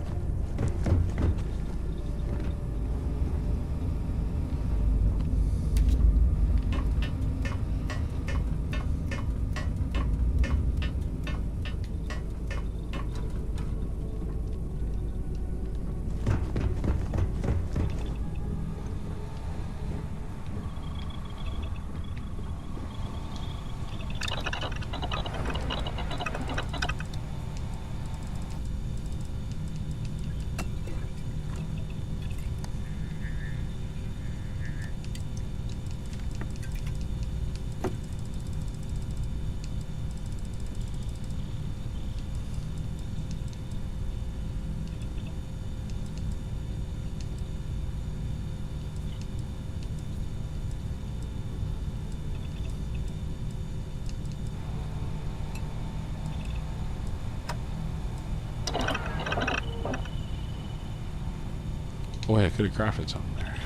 Oh, wait, I could have crafted something there.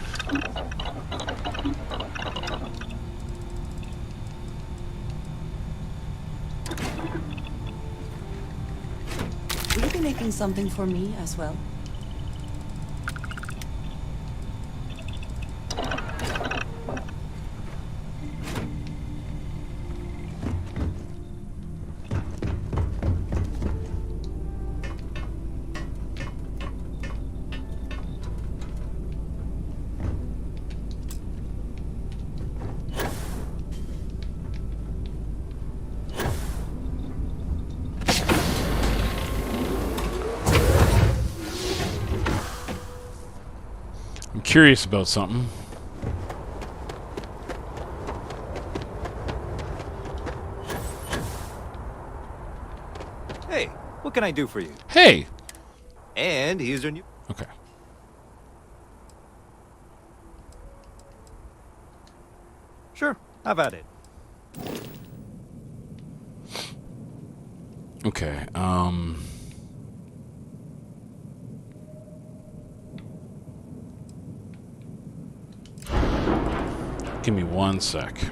Will you be making something for me as well? I'm curious about something. Hey, what can I do for you? Hey! And here's your new... Okay. Sure, have at it. Okay, give me 1 sec.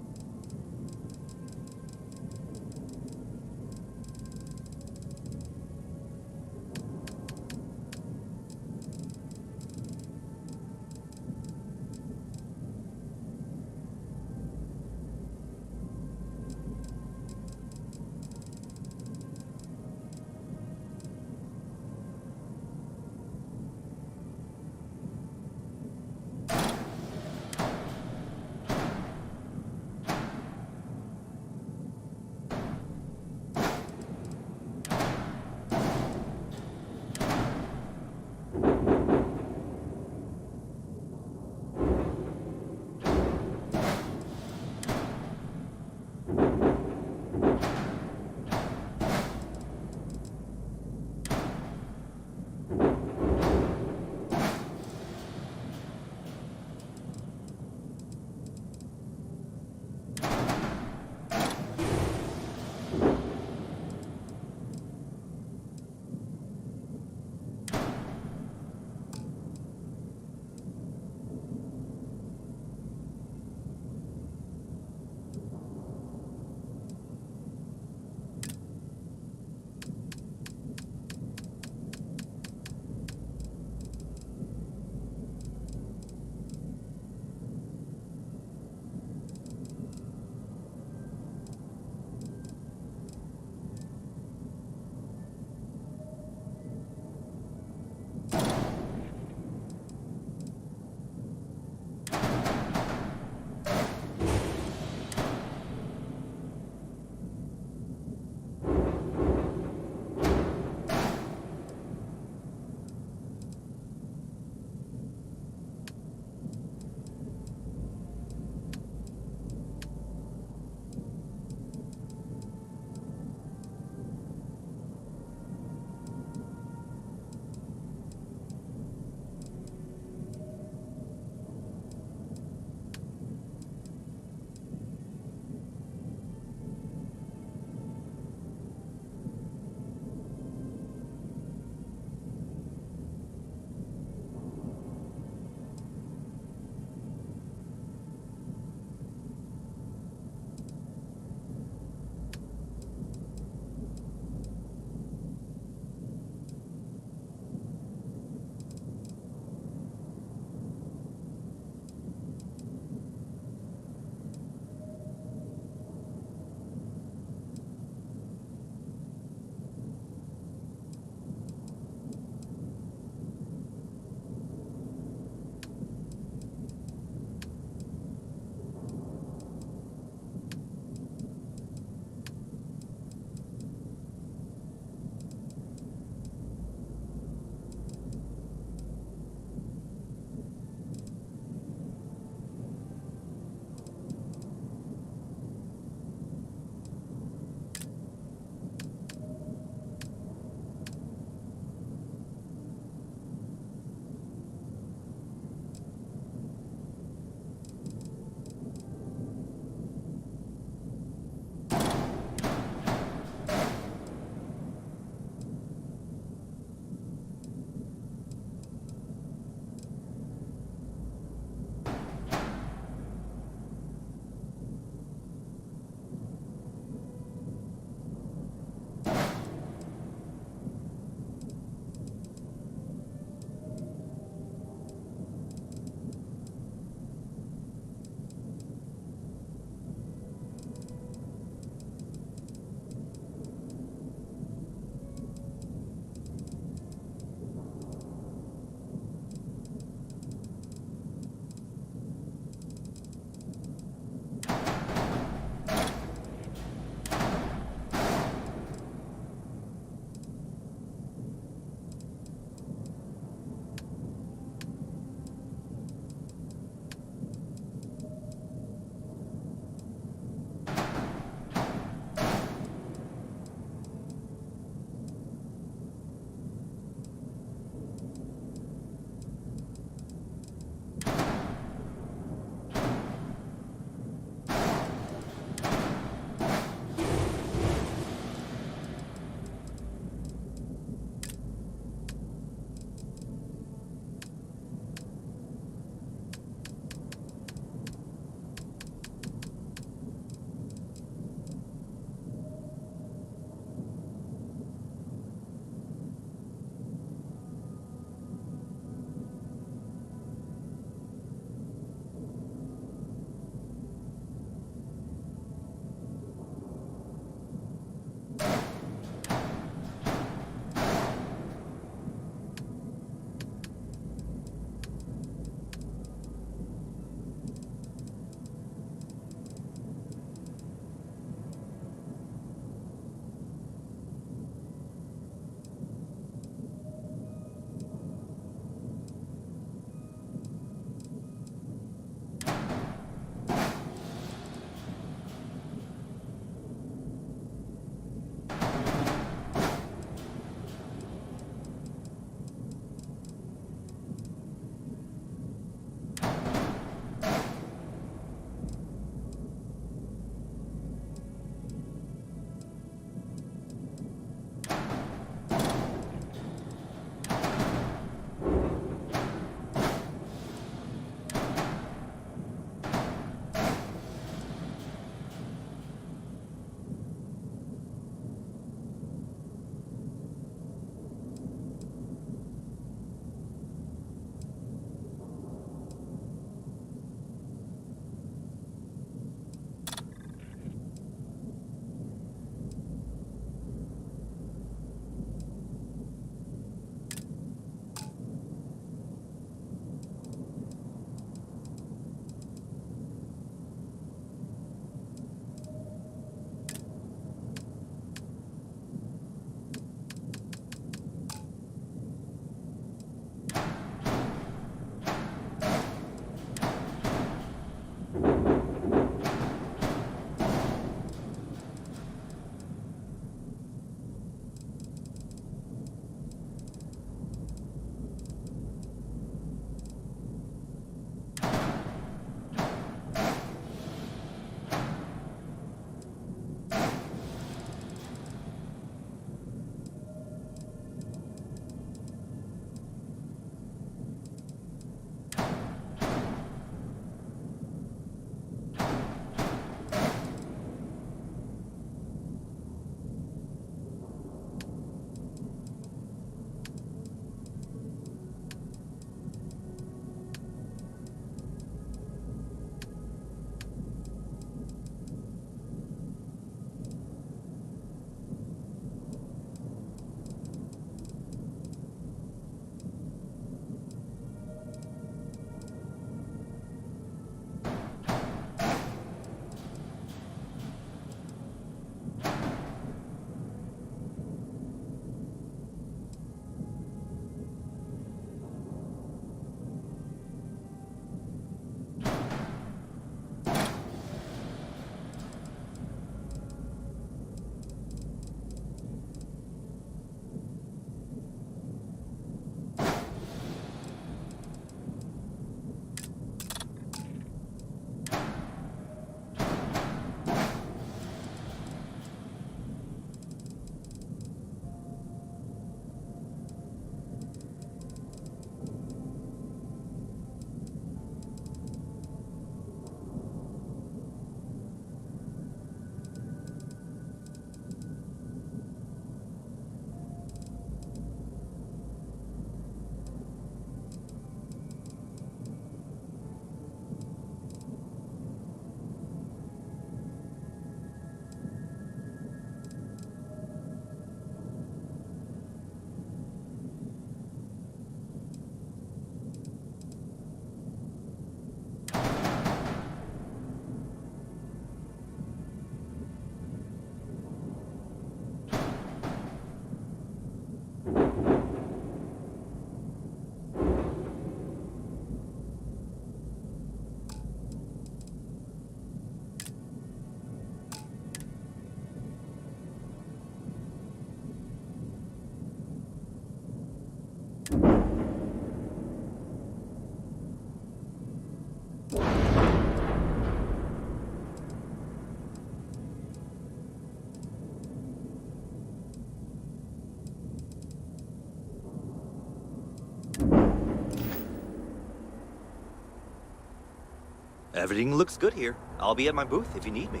Everything looks good here. I'll be at my booth if you need me.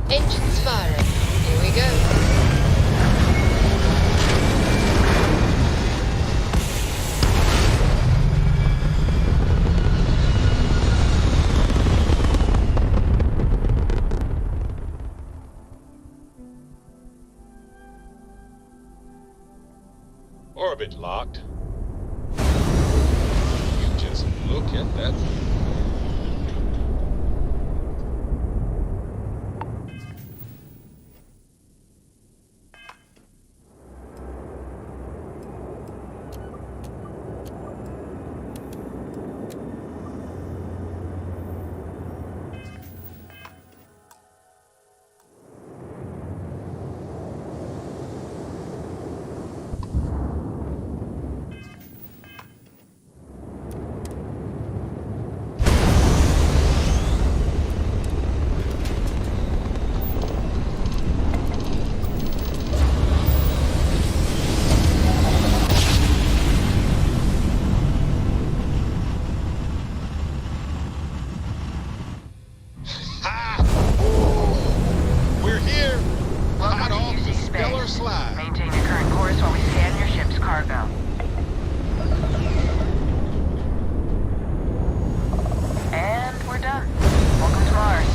Engines firing. Here we go. Orbit locked. You just look at that. We're here. Hot off the stellar slide. Maintain your current course while we scan your ship's cargo. And we're done. Welcome to Mars.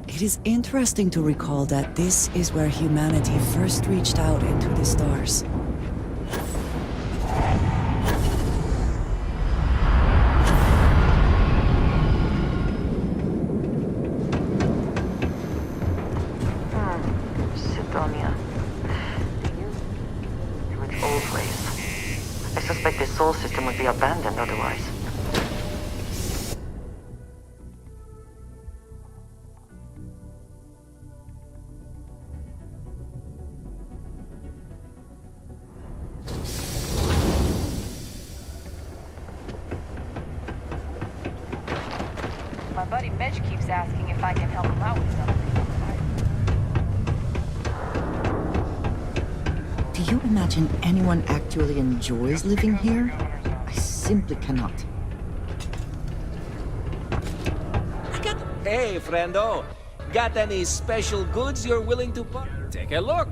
It is interesting to recall that this is where humanity first reached out into the stars. Sidonia. To its old ways. I suspect this soul system would be abandoned otherwise. My buddy Mitch keeps asking if I can help him out with something. Do you imagine anyone actually enjoys living here? I simply cannot. Hey, friendo. Got any special goods you're willing to buy? Take a look.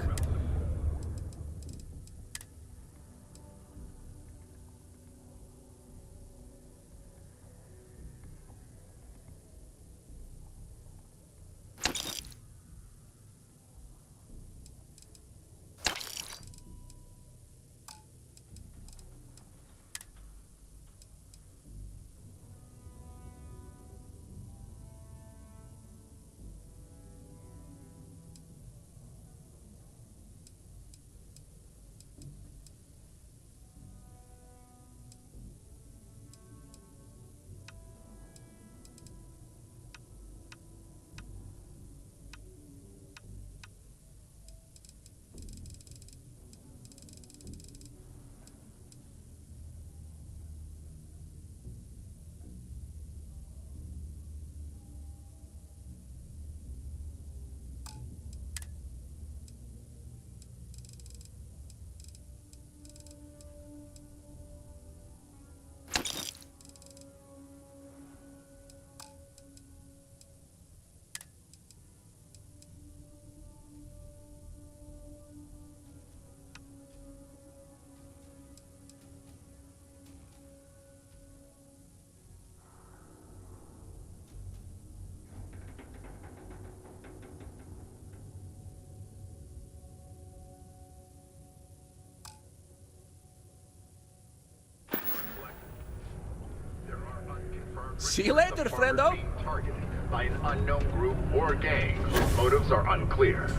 See you later, friendo. Targeted by an unknown group or gang whose motives are unclear.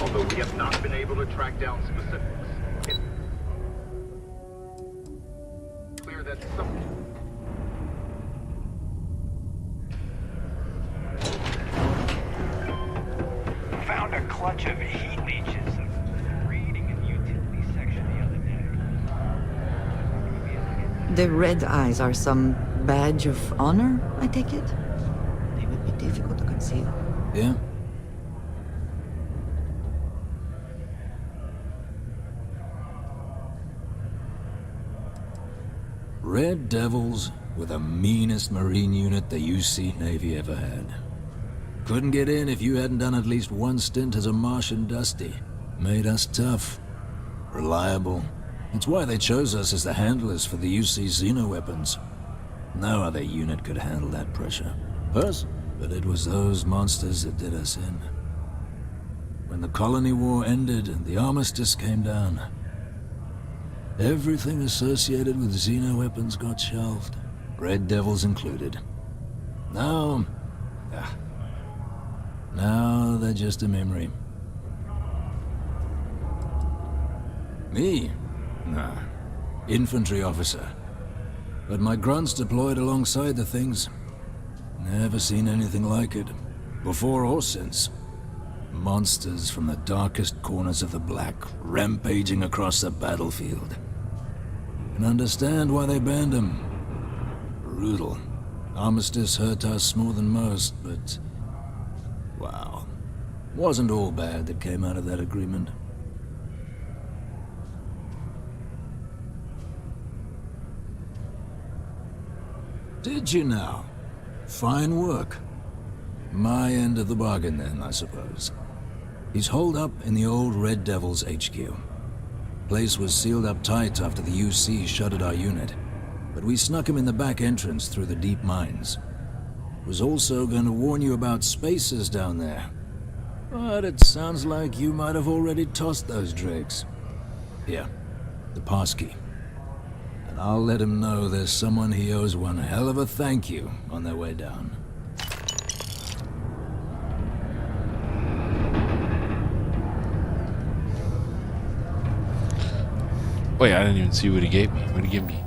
Although we have not been able to track down specifics, it's clear that some... Found a clutch of heat leeches reading in the utility section the other day. The red eyes are some badge of honor, I take it? They would be difficult to conceal. Yeah? Red Devils were the meanest Marine unit the UC Navy ever had. Couldn't get in if you hadn't done at least one stint as a Martian Dusty. Made us tough, reliable. It's why they chose us as the handlers for the UC Xeno weapons. No other unit could handle that pressure. Us? But it was those monsters that did us in. When the colony war ended and the armistice came down, everything associated with Xeno weapons got shelved, Red Devils included. Now they're just a memory. Me? Nah. Infantry officer. But my grunts deployed alongside the things. Never seen anything like it. Before or since. Monsters from the darkest corners of the Black, rampaging across the battlefield. Can understand why they banned them. Brutal. Armistice hurt us more than most, but... wow. Wasn't all bad that came out of that agreement. Did you now? Fine work. My end of the bargain then, I suppose. He's holed up in the old Red Devils HQ. Place was sealed up tight after the UC shuttered our unit, but we snuck him in the back entrance through the deep mines. Was also going to warn you about spacers down there. But it sounds like you might have already tossed those drakes. Here, the passkey. And I'll let him know there's someone he owes one hell of a thank you on their way down. Wait, I didn't even see what he gave me. What did he give me?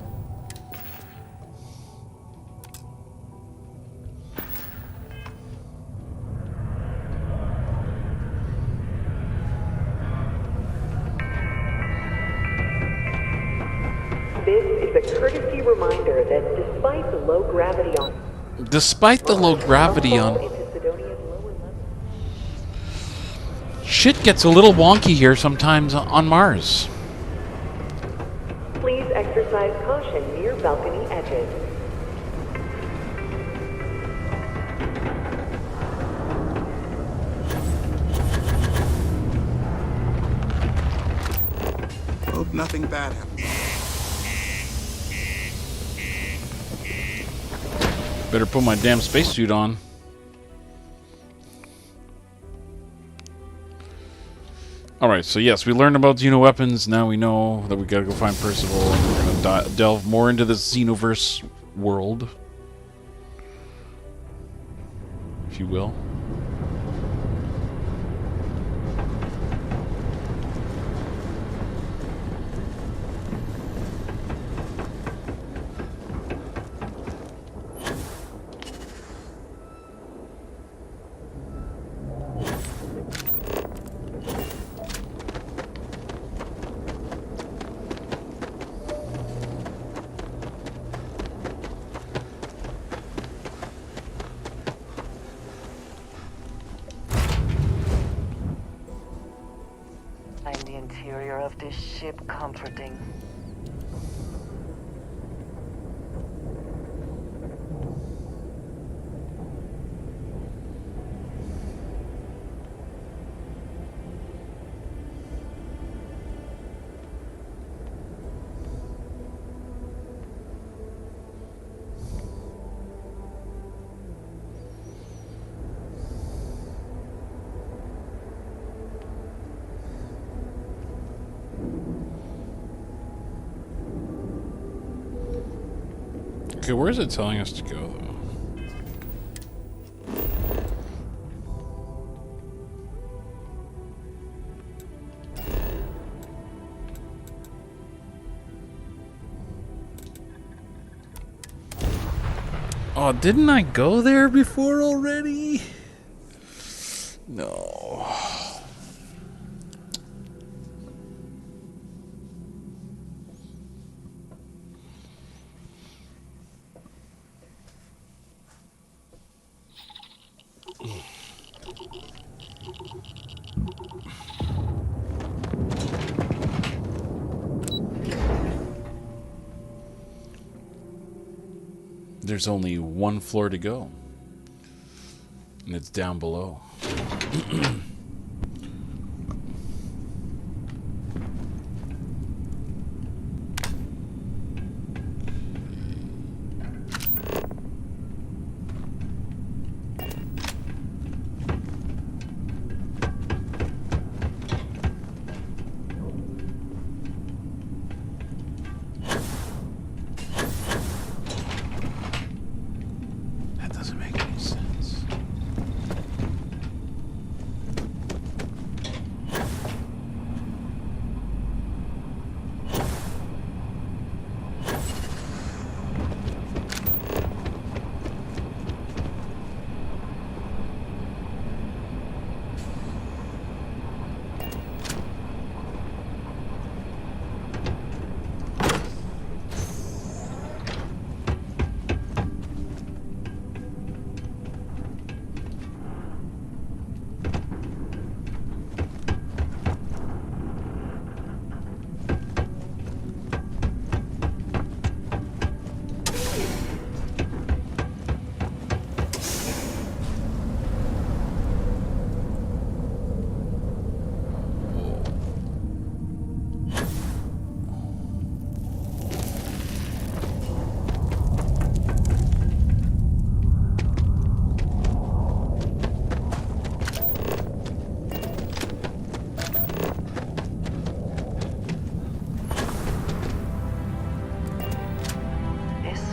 This is a courtesy reminder that despite the low gravity on... shit gets a little wonky here sometimes on Mars. Please exercise caution near balcony edges. Hope nothing bad happens. Better put my damn spacesuit on. Alright, so yes, we learned about xenoweapons. Now we know that we gotta go find Percival. And we're gonna delve more into the xenoverse world, if you will. Find the interior of this ship comforting. Okay, where is it telling us to go, though? Oh, didn't I go there before already? No. There's only one floor to go, and it's down below.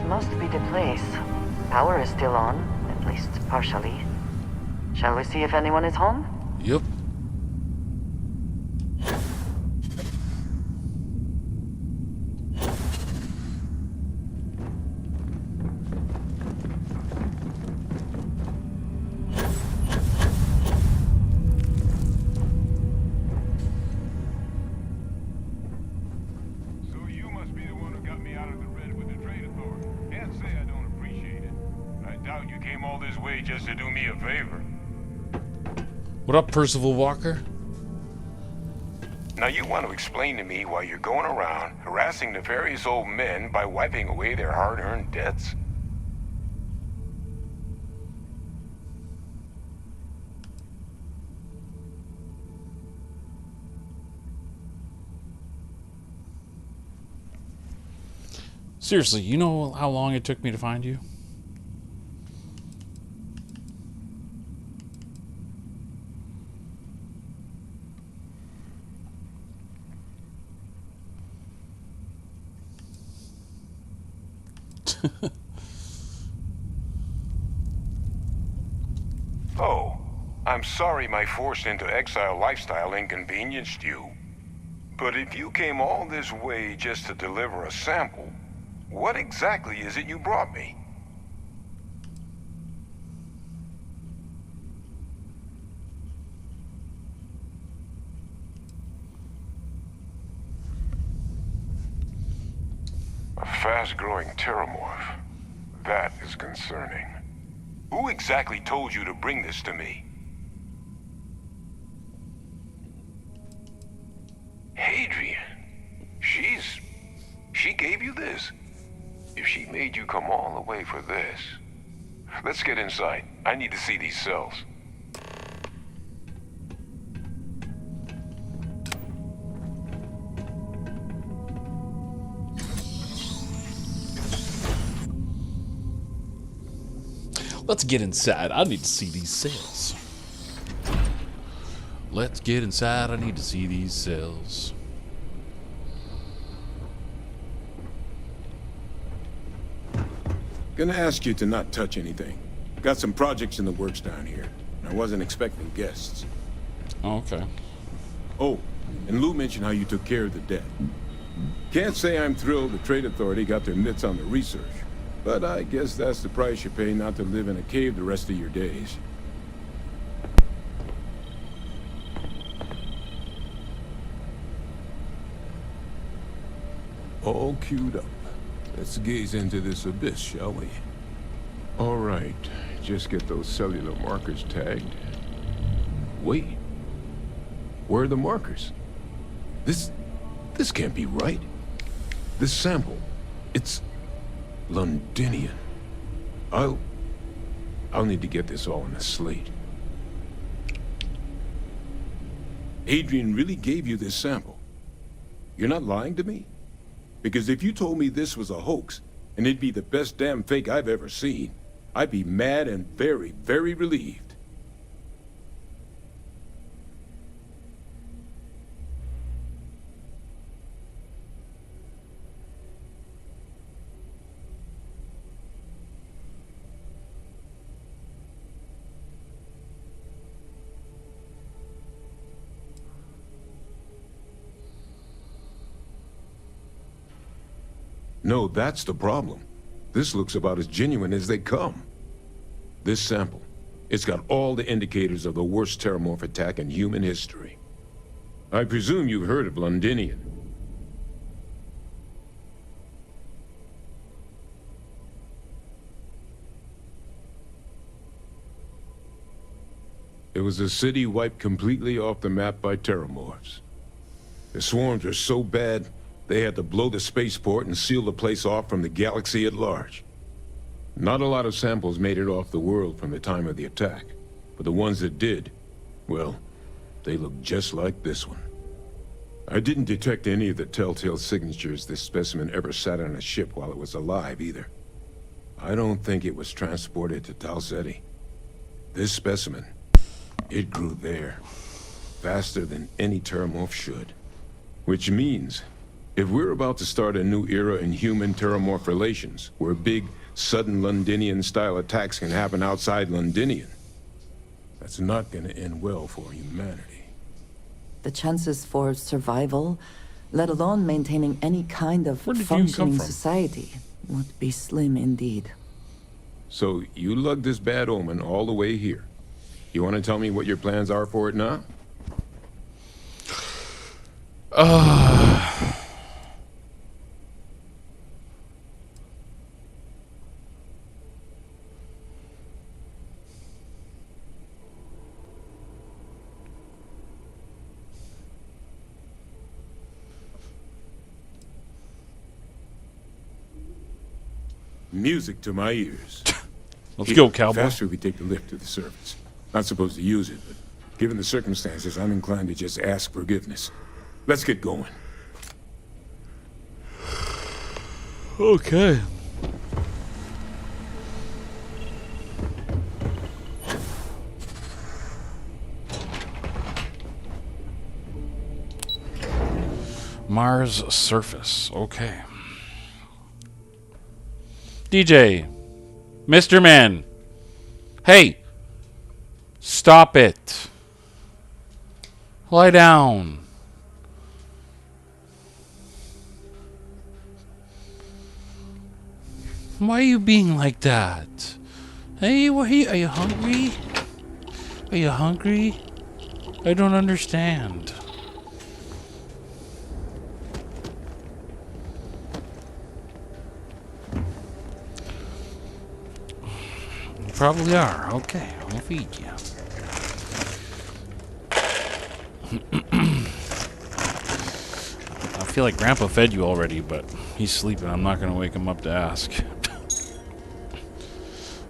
Must be the place. Power is still on, at least partially. Shall we see if anyone is home? Yep. What up, Percival Walker? Now you want to explain to me why you're going around harassing nefarious old men by wiping away their hard-earned debts? Seriously, you know how long it took me to find you? Oh, I'm sorry my forced into exile lifestyle inconvenienced you. But if you came all this way just to deliver a sample, what exactly is it you brought me? A fast-growing terramorph. That is concerning. Who exactly told you to bring this to me? Hadrian. She gave you this? If she made you come all the way for this... Let's get inside. I need to see these cells. Let's get inside. I need to see these cells. Let's get inside. I need to see these cells. Gonna ask you to not touch anything. Got some projects in the works down here. I wasn't expecting guests. Oh, okay. Oh, and Lou mentioned how you took care of the debt. Can't say I'm thrilled the Trade Authority got their mitts on the research, but I guess that's the price you pay not to live in a cave the rest of your days. All queued up. Let's gaze into this abyss, shall we? All right, just get those cellular markers tagged. Wait, where are the markers? This can't be right. This sample, it's Londinian. I'll need to get this all on a slate. Adrian really gave you this sample. You're not lying to me? Because if you told me this was a hoax, and it'd be the best damn fake I've ever seen, I'd be mad and very, very relieved. No, that's the problem. This looks about as genuine as they come. This sample, it's got all the indicators of the worst terramorph attack in human history. I presume you've heard of Londinian. It was a city wiped completely off the map by terramorphs. The swarms were so bad, they had to blow the spaceport and seal the place off from the galaxy at large. Not a lot of samples made it off the world from the time of the attack, but the ones that did, well, they look just like this one. I didn't detect any of the telltale signatures this specimen ever sat on a ship while it was alive, either. I don't think it was transported to Tal Ceti. This specimen, it grew there, faster than any terramorph should. Which means, if we're about to start a new era in human-terramorph relations, where big, sudden Londinian-style attacks can happen outside Londinian, that's not gonna end well for humanity. The chances for survival, let alone maintaining any kind of Where did you functioning come from? society, would be slim indeed. So, you lugged this bad omen all the way here. You want to tell me what your plans are for it now? Music to my ears. Let's go, cowboy. The faster we take the lift to the surface. Not supposed to use it, but given the circumstances, I'm inclined to just ask forgiveness. Let's get going. Okay. Mars surface. Okay. DJ. Mr. Man. Hey. Stop it. Lie down. Why are you being like that? Hey, are you hungry? Are you hungry? I don't understand. You probably are. Okay, I'll feed you. I feel like Grandpa fed you already, but he's sleeping. I'm not going to wake him up to ask.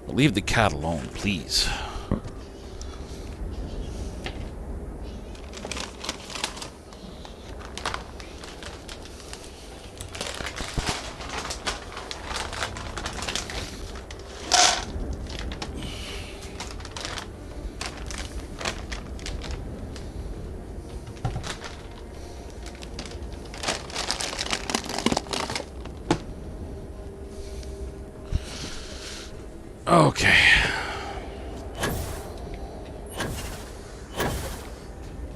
But leave the cat alone, please. Okay.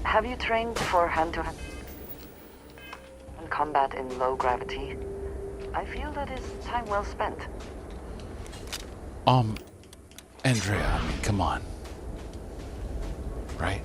Have you trained for hand-to-hand combat in low gravity? I feel that is time well spent. Andrea, I mean, come on. Right?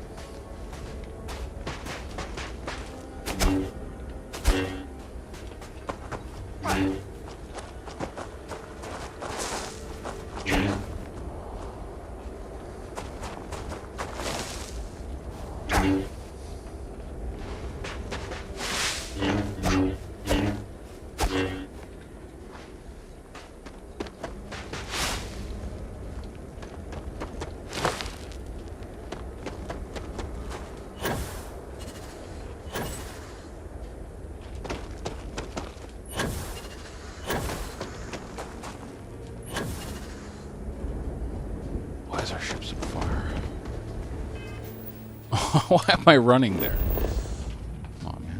Why is our ship so far? Why am I running there? Come on, man.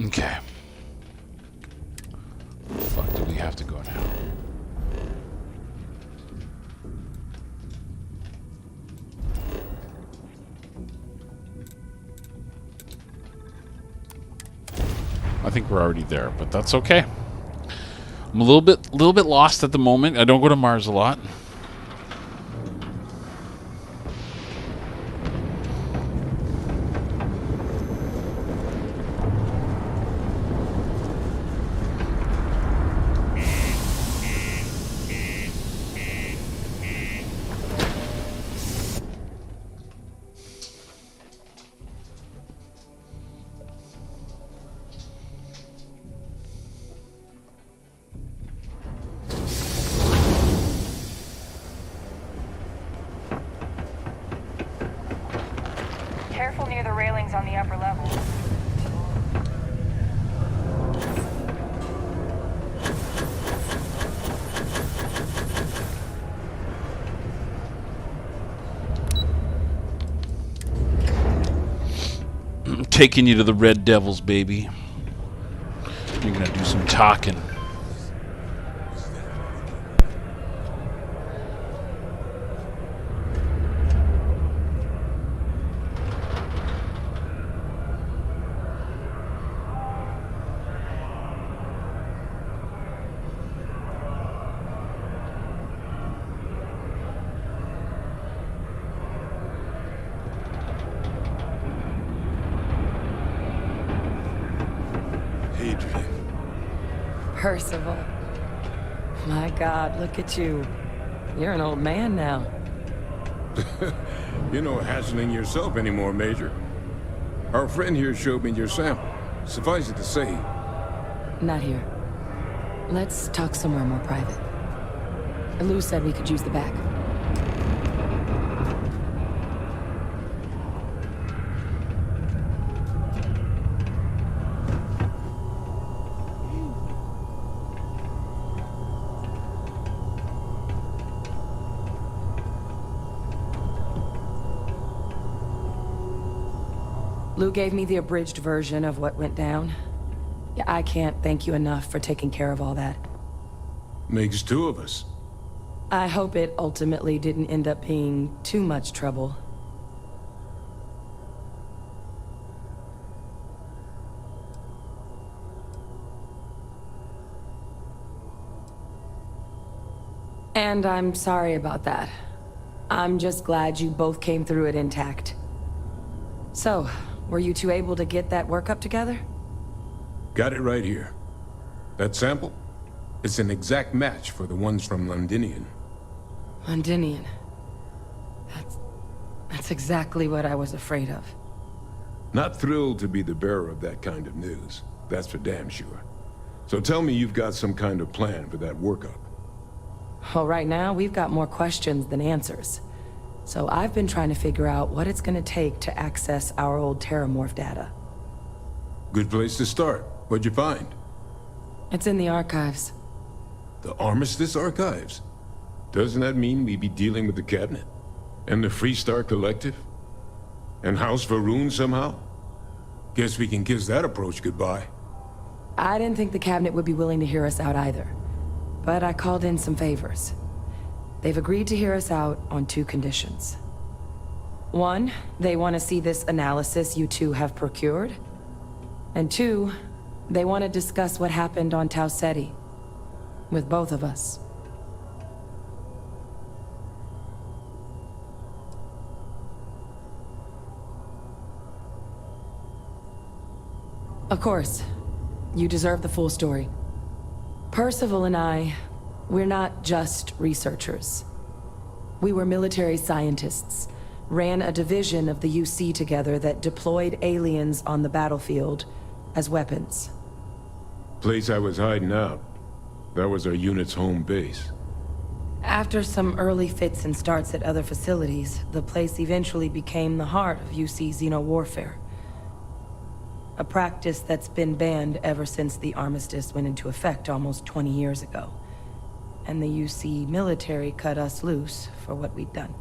Okay. Where the fuck do we have to go now? I think we're already there, but that's okay. I'm a little bit lost at the moment. I don't go to Mars a lot. Careful near the railings on the upper level. taking you to the Red Devils, baby. You're gonna do some talking. Percival. My God, look at you. You're an old man now. You're no hassling yourself anymore, Major. Our friend here showed me your sample. Suffice it to say... Not here. Let's talk somewhere more private. Lou said we could use the back. Lou gave me the abridged version of what went down. Yeah, I can't thank you enough for taking care of all that. Makes two of us. I hope it ultimately didn't end up being too much trouble. And I'm sorry about that. I'm just glad you both came through it intact. So, were you two able to get that workup together? Got it right here. That sample? It's an exact match for the ones from Londinian. Londinian. That's exactly what I was afraid of. Not thrilled to be the bearer of that kind of news. That's for damn sure. So tell me you've got some kind of plan for that workup. Well, right now, we've got more questions than answers. So I've been trying to figure out what it's gonna take to access our old Terramorph data. Good place to start. What'd you find? It's in the archives. The Armistice Archives? Doesn't that mean we'd be dealing with the Cabinet? And the Freestar Collective? And House Varun somehow? Guess we can kiss that approach goodbye. I didn't think the Cabinet would be willing to hear us out either. But I called in some favors. They've agreed to hear us out on two conditions. One, they want to see this analysis you two have procured. And two, they want to discuss what happened on Tau Ceti. With both of us. Of course, you deserve the full story. Percival and I, we're not just researchers. We were military scientists, ran a division of the UC together that deployed aliens on the battlefield as weapons. Place I was hiding out. That was our unit's home base. After some early fits and starts at other facilities, the place eventually became the heart of UC xeno-warfare. A practice that's been banned ever since the armistice went into effect almost 20 years ago. And the UC military cut us loose for what we'd done.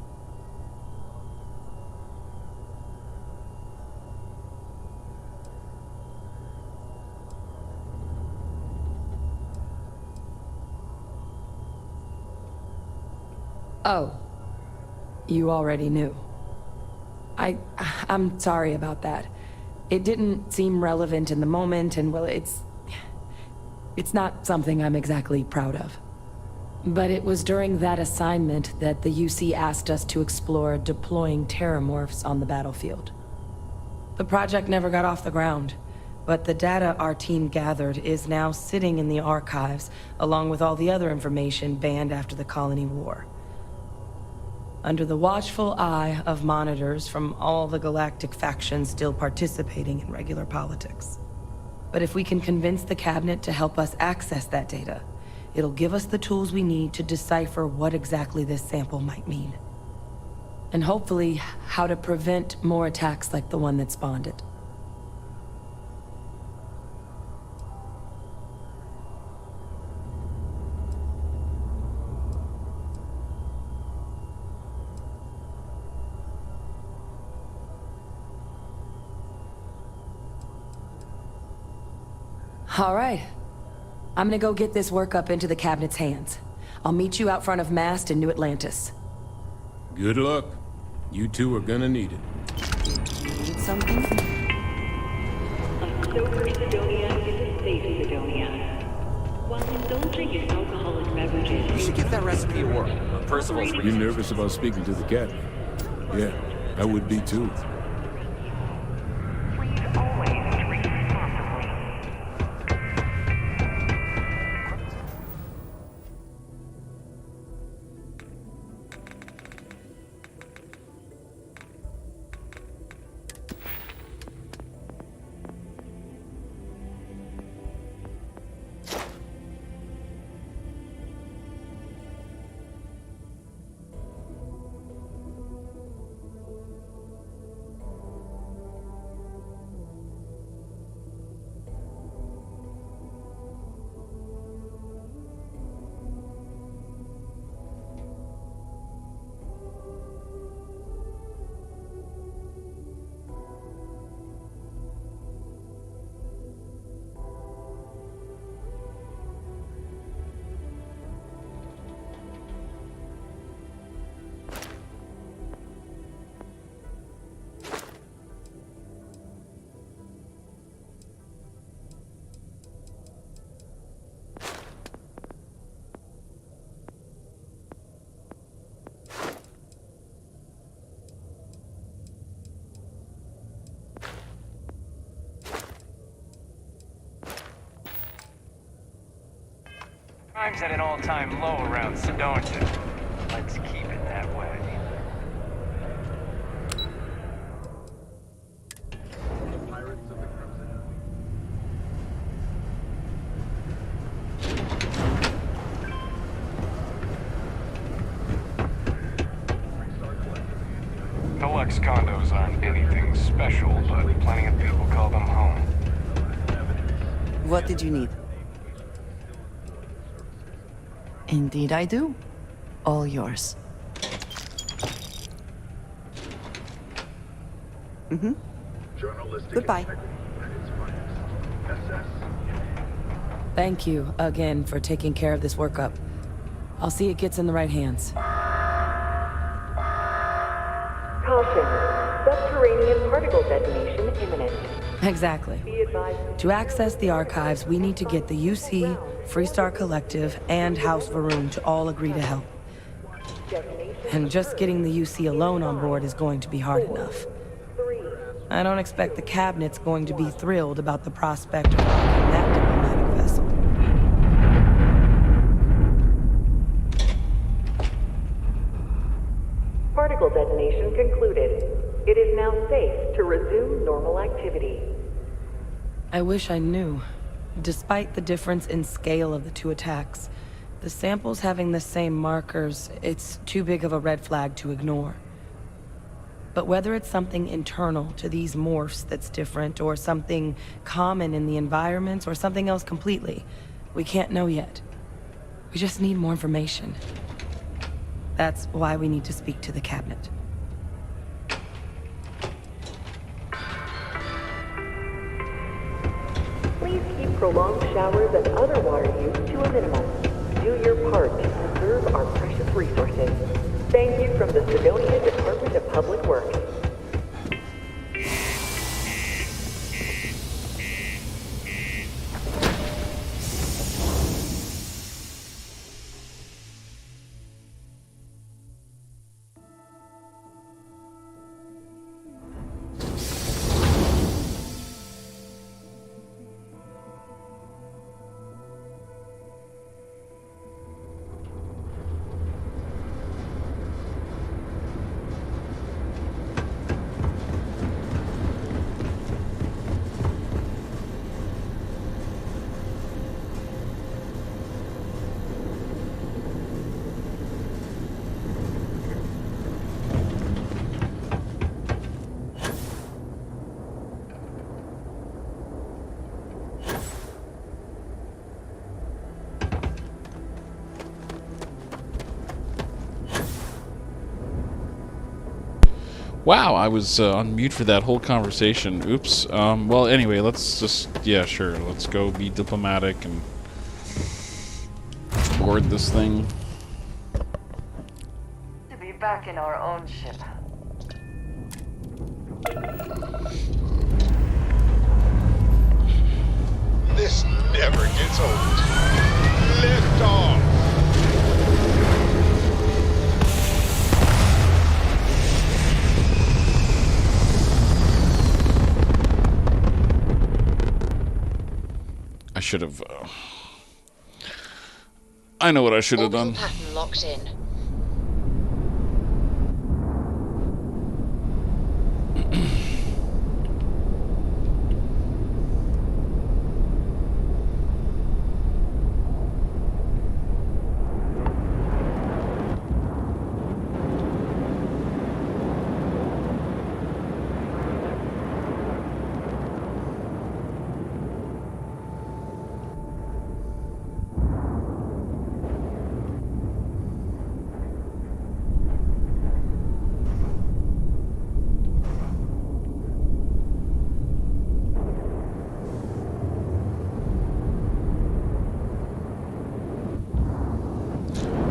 Oh, you already knew. I'm sorry about that. It didn't seem relevant in the moment, and well, it's not something I'm exactly proud of. But it was during that assignment that the UC asked us to explore deploying terramorphs on the battlefield. The project never got off the ground, but the data our team gathered is now sitting in the archives, along with all the other information banned after the Colony War. Under the watchful eye of monitors from all the galactic factions still participating in regular politics. But if we can convince the Cabinet to help us access that data, it'll give us the tools we need to decipher what exactly this sample might mean. And hopefully, how to prevent more attacks like the one that spawned it. All right. I'm gonna go get this work up into the cabinet's hands. I'll meet you out front of Mast in New Atlantis. Good luck. You two are gonna need it. Need something? October Sidonia is a safe Sidonia. While indulging in alcoholic beverages... You should give that recipe a whirl. Percival's You nervous about speaking to the captain? Yeah, I would be too. Crime's at an all-time low around Sidonia. Let's keep it that way. Deluxe condos aren't anything special, but plenty of people call them home. What did you need? Indeed I do. All yours. Mm-hmm. Goodbye. Thank you again for taking care of this workup. I'll see it gets in the right hands. Caution. Subterranean particle detonation imminent. Exactly. To access the archives, we need to get the UC, Freestar Collective, and House Varun to all agree to help. And just getting the UC alone on board is going to be hard enough. I don't expect the cabinet's going to be thrilled about the prospect of rocking that diplomatic vessel. Particle detonation concluded. It is now safe to resume normal activity. I wish I knew. Despite the difference in scale of the two attacks, the samples having the same markers, it's too big of a red flag to ignore. But whether it's something internal to these morphs that's different, or something common in the environments, or something else completely, we can't know yet. We just need more information. That's why we need to speak to the cabinet. Please keep prolonged showers and other water use to a minimum. Do your part to preserve our precious resources. Thank you from the Sidonia Department of Public Works. Wow, I was on mute for that whole conversation. Oops. Well, anyway, let's just... Yeah, sure. Let's go be diplomatic and board this thing. To be back in our own ship. This never gets old. Lift off! I should have... I know what I should have done. Pattern locked in.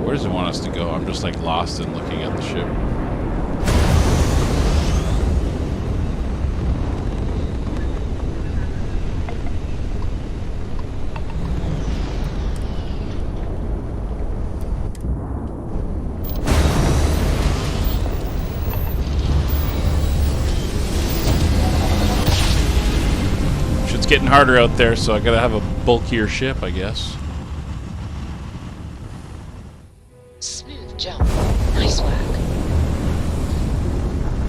Where does it want us to go? I'm just like lost in looking at the ship. Shit's getting harder out there, so I gotta have a bulkier ship, I guess. Smooth jump. Nice work.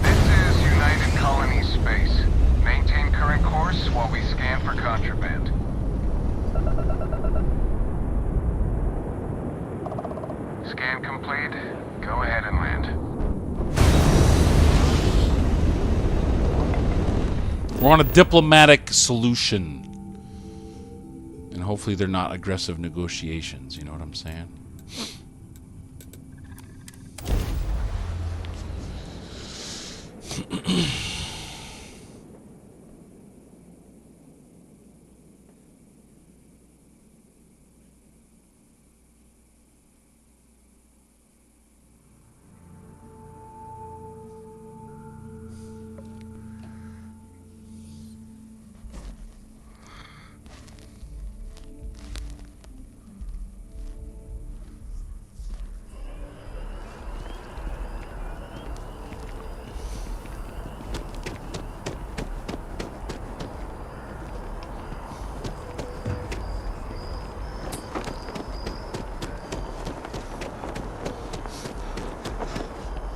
This is United Colony Space. Maintain current course while we scan for contraband. Scan complete. Go ahead and land. We're on a diplomatic solution. And hopefully they're not aggressive negotiations, you know what I'm saying?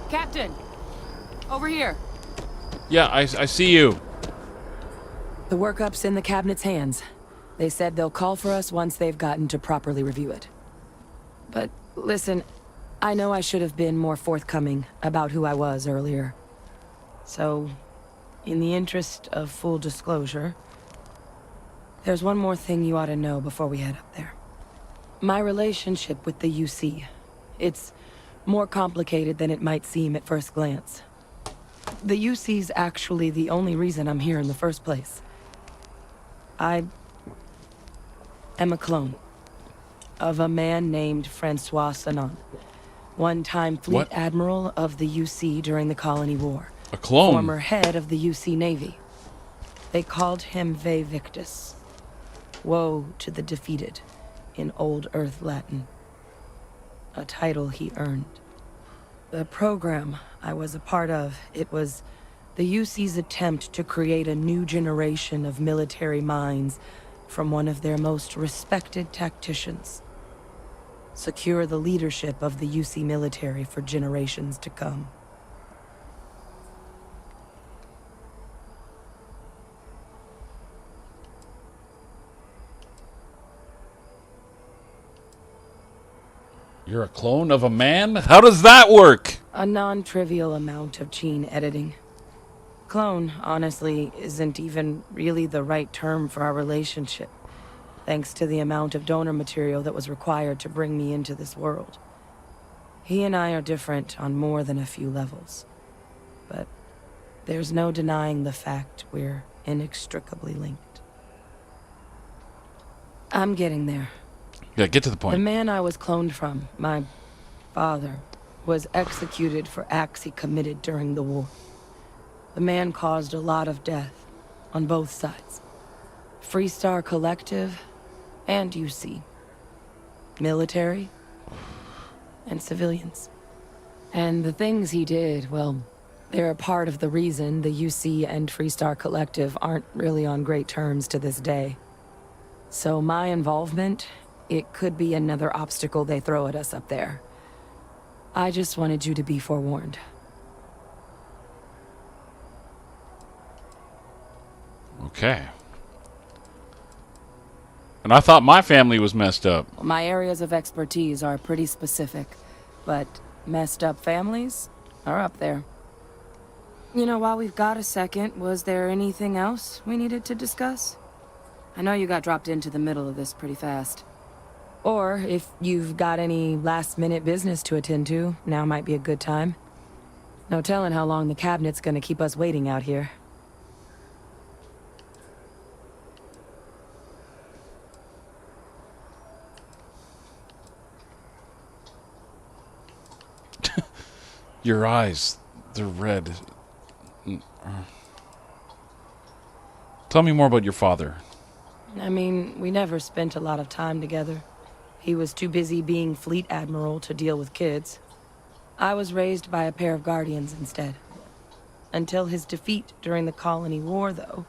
Captain! Over here. Yeah, I see you. The workup's in the cabinet's hands. They said they'll call for us once they've gotten to properly review it. But listen, I know I should have been more forthcoming about who I was earlier. So, in the interest of full disclosure, there's one more thing you ought to know before we head up there. My relationship with the UC. It's more complicated than it might seem at first glance. The UC's actually the only reason I'm here in the first place. I am a clone of a man named Francois Sanon, one-time fleet admiral of the UC during the Colony War. A clone? Former head of the UC Navy. They called him Ve Victus. Woe to the defeated, in Old Earth Latin. A title he earned. The program I was a part of, it was the UC's attempt to create a new generation of military minds from one of their most respected tacticians. Secure the leadership of the UC military for generations to come. You're a clone of a man? How does that work? A non-trivial amount of gene editing. Clone, honestly, isn't even really the right term for our relationship, thanks to the amount of donor material that was required to bring me into this world. He and I are different on more than a few levels, but there's no denying the fact we're inextricably linked. I'm getting there. Yeah, get to the point. The man I was cloned from, my father, was executed for acts he committed during the war. The man caused a lot of death on both sides. Freestar Collective and UC. Military and civilians. And the things he did, well, they're a part of the reason the UC and Freestar Collective aren't really on great terms to this day. So my involvement, it could be another obstacle they throw at us up there. I just wanted you to be forewarned. Okay. And I thought my family was messed up. My areas of expertise are pretty specific, but messed up families are up there. You know, while we've got a second, was there anything else we needed to discuss? I know you got dropped into the middle of this pretty fast. Or if you've got any last-minute business to attend to, now might be a good time. No telling how long the cabinet's gonna keep us waiting out here. Your eyes, they're red. Tell me more about your father. I mean, we never spent a lot of time together. He was too busy being Fleet Admiral to deal with kids. I was raised by a pair of guardians instead. Until his defeat during the Colony War, though,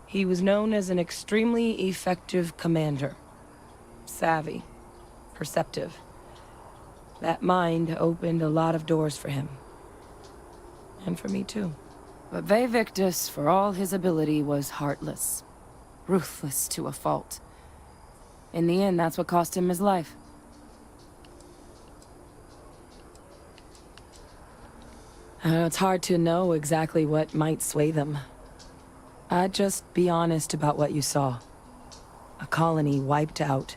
he was known as an extremely effective commander. Savvy. Perceptive. That mind opened a lot of doors for him. And for me, too. But Vae Victus, for all his ability, was heartless. Ruthless to a fault. In the end, that's what cost him his life. It's hard to know exactly what might sway them. I'd just be honest about what you saw. A colony wiped out,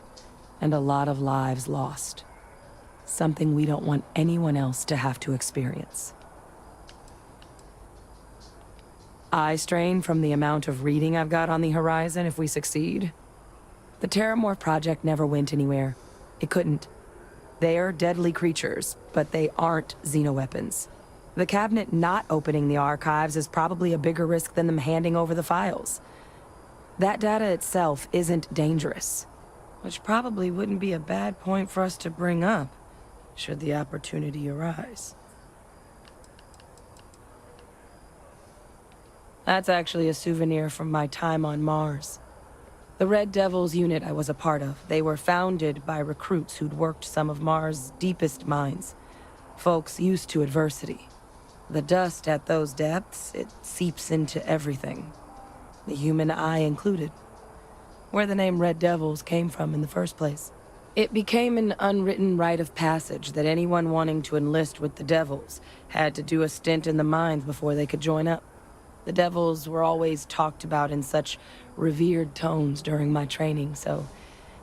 and a lot of lives lost. Something we don't want anyone else to have to experience. I strain from the amount of reading I've got on the horizon if we succeed. The Terramorph project never went anywhere. It couldn't. They're deadly creatures, but they aren't xenoweapons. The cabinet not opening the archives is probably a bigger risk than them handing over the files. That data itself isn't dangerous, which probably wouldn't be a bad point for us to bring up, should the opportunity arise. That's actually a souvenir from my time on Mars. The Red Devils unit I was a part of, they were founded by recruits who'd worked some of Mars' deepest mines. Folks used to adversity. The dust at those depths, it seeps into everything. The human eye included. Where the name Red Devils came from in the first place. It became an unwritten rite of passage that anyone wanting to enlist with the Devils had to do a stint in the mines before they could join up. The Devils were always talked about in such revered tones during my training, so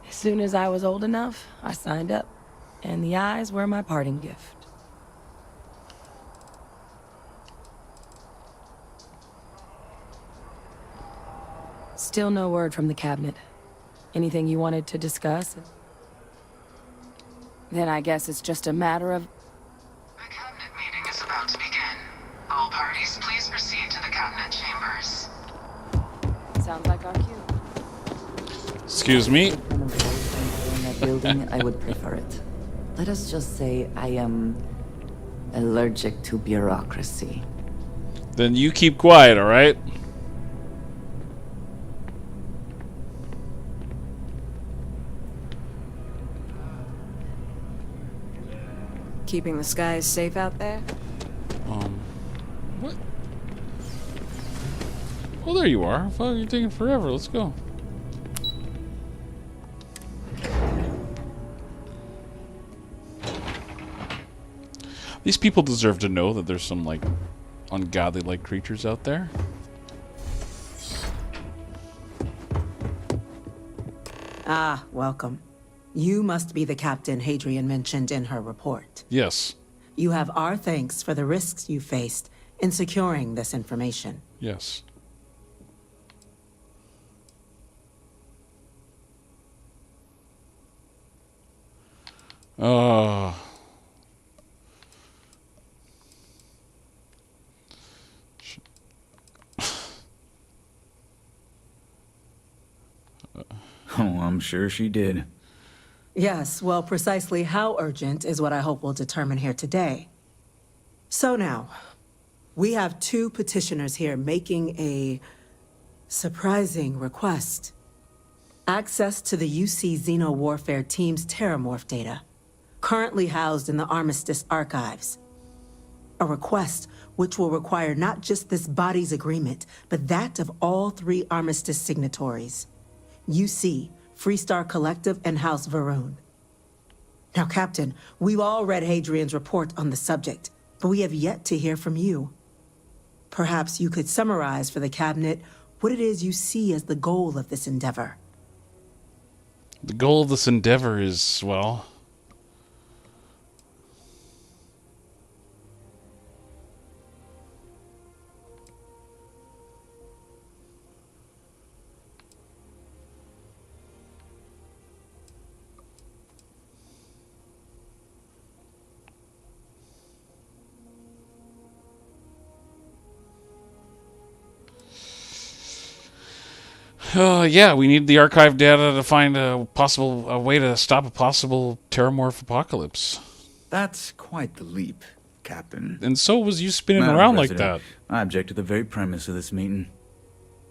as soon as I was old enough, I signed up. And the eyes were my parting gift. Still no word from the cabinet. Anything you wanted to discuss? Then I guess it's just a matter of... The cabinet meeting is about to begin. All parties, please proceed to the cabinet chambers. Sounds like our cue. Excuse me? In that building, I would prefer it. Let us just say I am allergic to bureaucracy. Then you keep quiet, all right? Keeping the skies safe out there? What? Oh, there you are. Fuck, you're taking forever. Let's go. These people deserve to know that there's some, like, ungodly-like creatures out there. Ah, welcome. You must be the captain Hadrian mentioned in her report. Yes. You have our thanks for the risks you faced in securing this information. Yes. Oh. Oh, I'm sure she did. Yes, well, precisely how urgent is what I hope we'll determine here today. So now, we have two petitioners here making a surprising request. Access to the UC Xeno Warfare Team's Terramorph data, currently housed in the Armistice archives. A request which will require not just this body's agreement, but that of all three Armistice signatories. UC, Freestar Collective, and House Varun. Now, Captain, we've all read Hadrian's report on the subject, but we have yet to hear from you. Perhaps you could summarize for the Cabinet what it is you see as the goal of this endeavor. The goal of this endeavor is, well... yeah, we need the archive data to find a way to stop a possible Terramorph apocalypse. That's quite the leap, Captain. And so was you spinning Madam around like President, that. I object to the very premise of this meeting.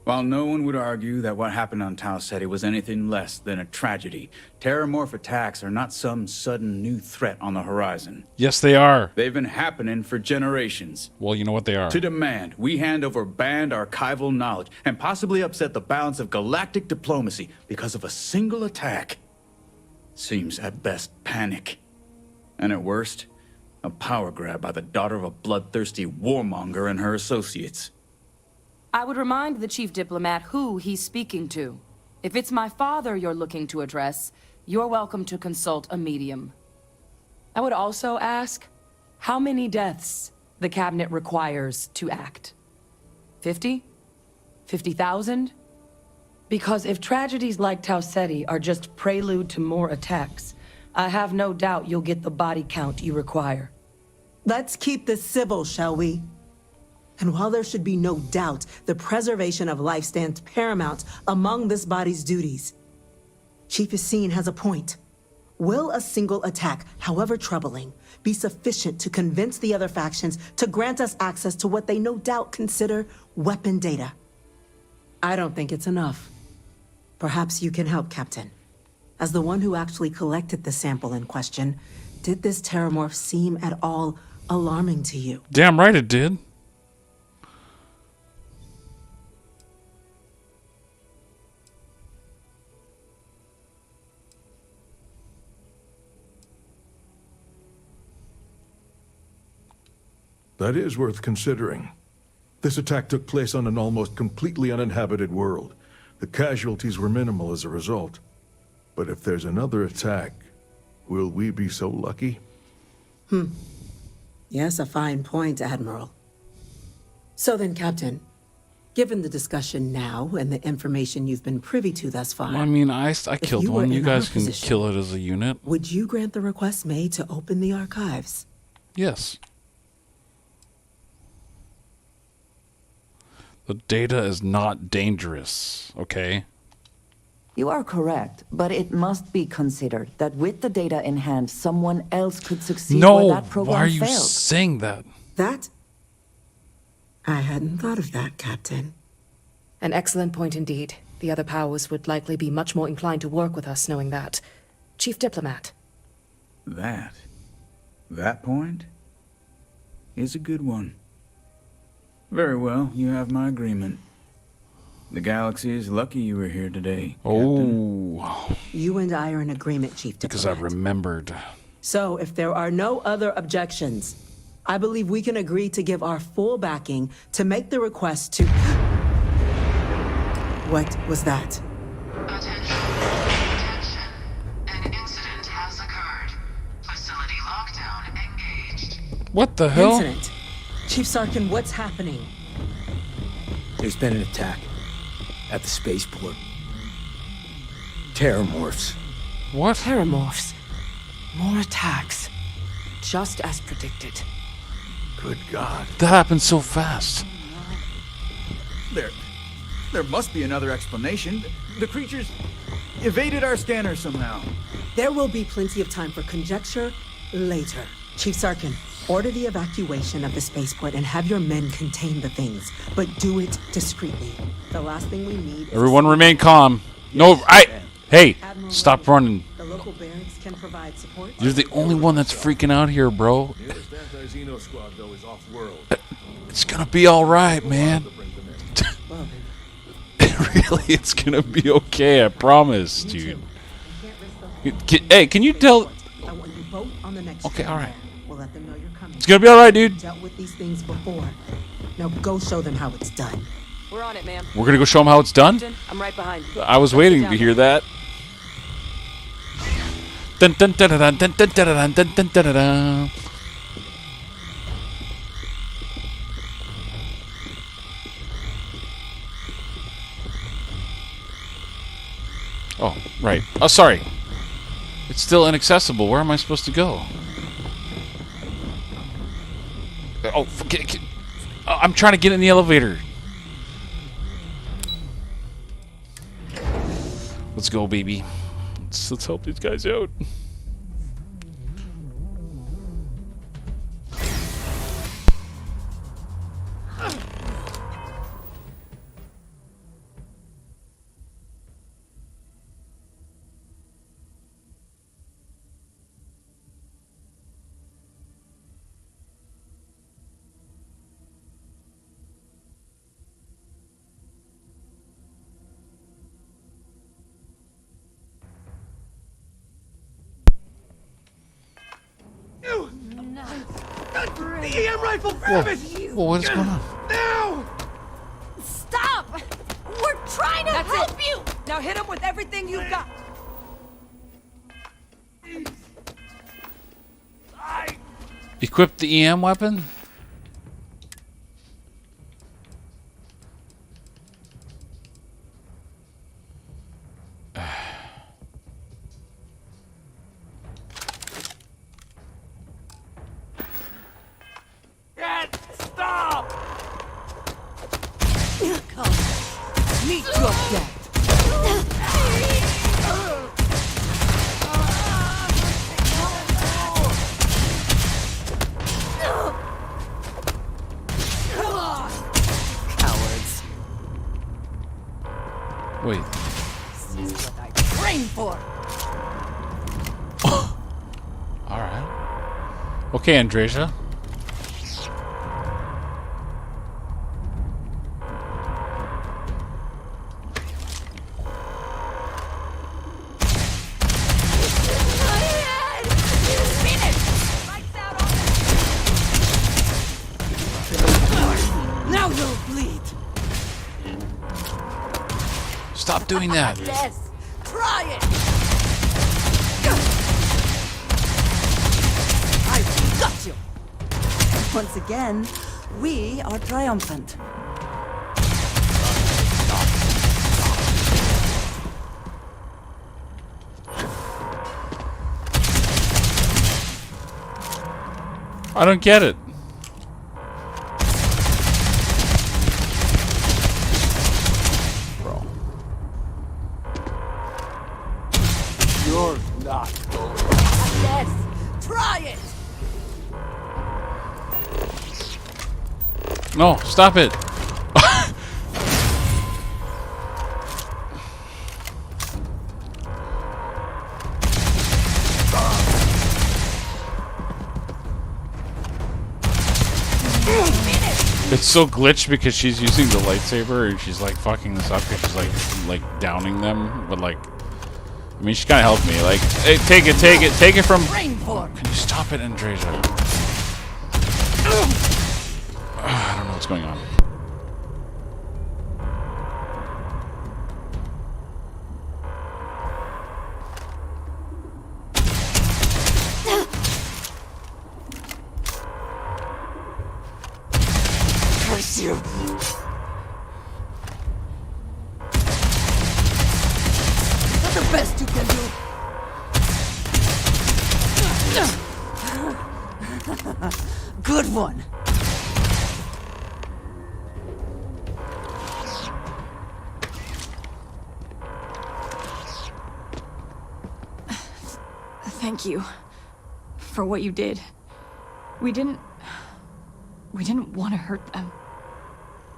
While no one would argue that what happened on Tau Ceti was anything less than a tragedy, Terramorph attacks are not some sudden new threat on the horizon. Yes, they are. They've been happening for generations. Well, you know what they are. To demand we hand over banned archival knowledge and possibly upset the balance of galactic diplomacy because of a single attack seems at best panic. And at worst, a power grab by the daughter of a bloodthirsty warmonger and her associates. I would remind the chief diplomat who he's speaking to. If it's my father you're looking to address, you're welcome to consult a medium. I would also ask how many deaths the Cabinet requires to act. 50? 50,000? Because if tragedies like Tau Ceti are just prelude to more attacks, I have no doubt you'll get the body count you require. Let's keep this civil, shall we? And while there should be no doubt the preservation of life stands paramount among this body's duties, Chief Yassine has a point. Will a single attack, however troubling, be sufficient to convince the other factions to grant us access to what they no doubt consider weapon data? I don't think it's enough. Perhaps you can help, Captain. As the one who actually collected the sample in question, did this Terramorph seem at all alarming to you? Damn right it did. That is worth considering. This attack took place on an almost completely uninhabited world. The casualties were minimal as a result. But if there's another attack, will we be so lucky? Yes, a fine point, Admiral. So then, Captain, given the discussion now and the information you've been privy to thus far... I mean, I killed one. You guys can position, kill it as a unit. Would you grant the request made to open the archives? Yes. The data is not dangerous, okay? You are correct, but it must be considered that with the data in hand, someone else could succeed where that program why are you failed. saying that? That? I hadn't thought of that, Captain. An excellent point indeed. The other powers would likely be much more inclined to work with us knowing that. Chief Diplomat. That point is a good one. Very well, you have my agreement. The galaxy is lucky you were here today, Captain. Oh. You and I are in agreement, Chief Diplomat. Because I remembered. So, if there are no other objections, I believe we can agree to give our full backing to make the request to... What was that? Attention. An incident has occurred. Facility lockdown engaged. What the hell? Incident? Chief Sarkin, what's happening? There's been an attack at the spaceport. Terramorphs. What? Terramorphs. More attacks. Just as predicted. Good God. That happened so fast. There must be another explanation. The creatures evaded our scanner somehow. There will be plenty of time for conjecture later. Chief Sarkin, order the evacuation of the spaceport and have your men contain the things, but do it discreetly. The last thing we need is... Everyone remain calm. No, hey, stop running. The local barracks can provide support. You're the only one that's freaking out here, bro. Nearest anti-Xeno squad, though, is off-world. It's gonna be alright, man. Really, it's gonna be okay, I promise, dude. Hey, can you tell... I want you both on the next Okay, alright. We'll let them know you're coming. It's gonna be alright, dude. Dealt with these things before. Now go show them how it's done. We're on it, ma'am. We're gonna go show them how it's done? I'm right behind. I was waiting to hear that. Dun dun dun dun dun dun dun dun dun dun dun. Oh, right. Oh, sorry. It's still inaccessible. Where am I supposed to go? Oh, I'm trying to get in the elevator. Let's go, baby. Let's help these guys out. The EM rifle, grab it! Whoa, what is going on? Now! Stop! We're trying to help you! Now hit him with everything you've got. Equip the EM weapon? Stop! Come. Meet your death. Come on! Cowards. Wait. This is what I trained for. Alright. Okay, Andreja. Now you'll bleed. Stop doing that. Yes. Try it. I got you. Once again, we are triumphant. I don't get it. Bro. You're not. Yes. Try it. No, stop it. It's so glitched because she's using the lightsaber and she's like fucking this up because she's like downing them, but like, I mean, she's kind of helped me. Like, hey, take it from. Can you stop it, Andreja? I don't know what's going on. you. That's the best you can do. Good one. Thank you for what you did. We didn't want to hurt them.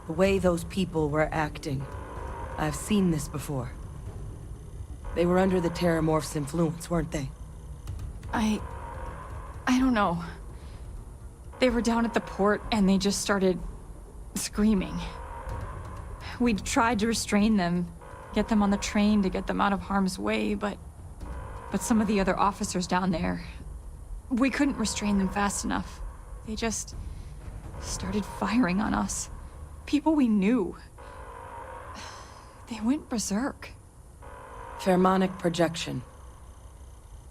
The way those people were acting, I've seen this before. They were under the Terramorph's influence, weren't they? I don't know. They were down at the port and they just started screaming. We tried to restrain them, get them on the train to get them out of harm's way, but some of the other officers down there, we couldn't restrain them fast enough. They just started firing on us. People we knew. They went berserk. Pheromonic projection.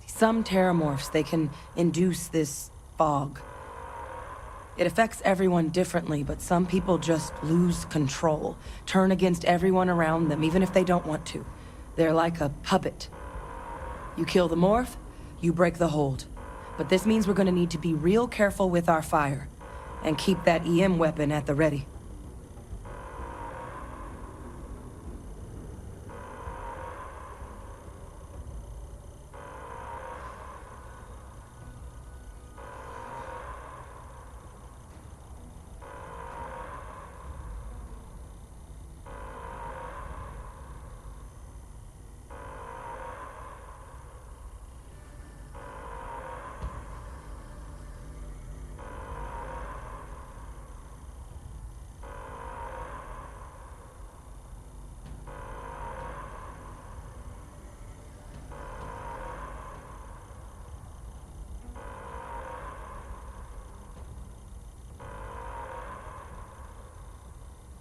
Some Terramorphs, they can induce this fog. It affects everyone differently, but some people just lose control, turn against everyone around them, even if they don't want to. They're like a puppet. You kill the morph, you break the hold. But this means we're gonna need to be real careful with our fire, and keep that EM weapon at the ready.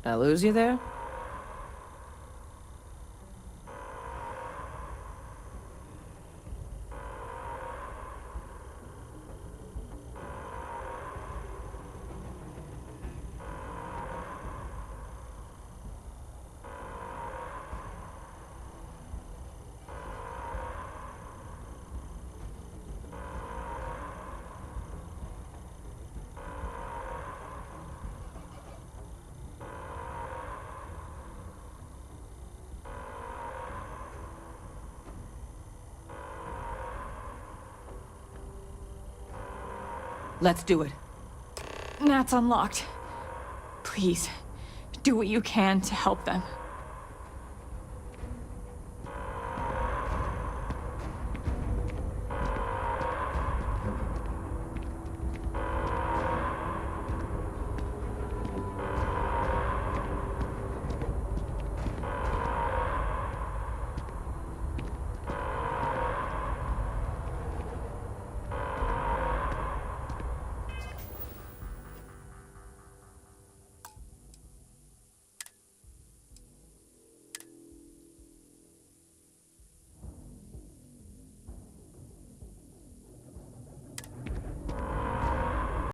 I lose you there? Let's do it. Nat's unlocked. Please, do what you can to help them.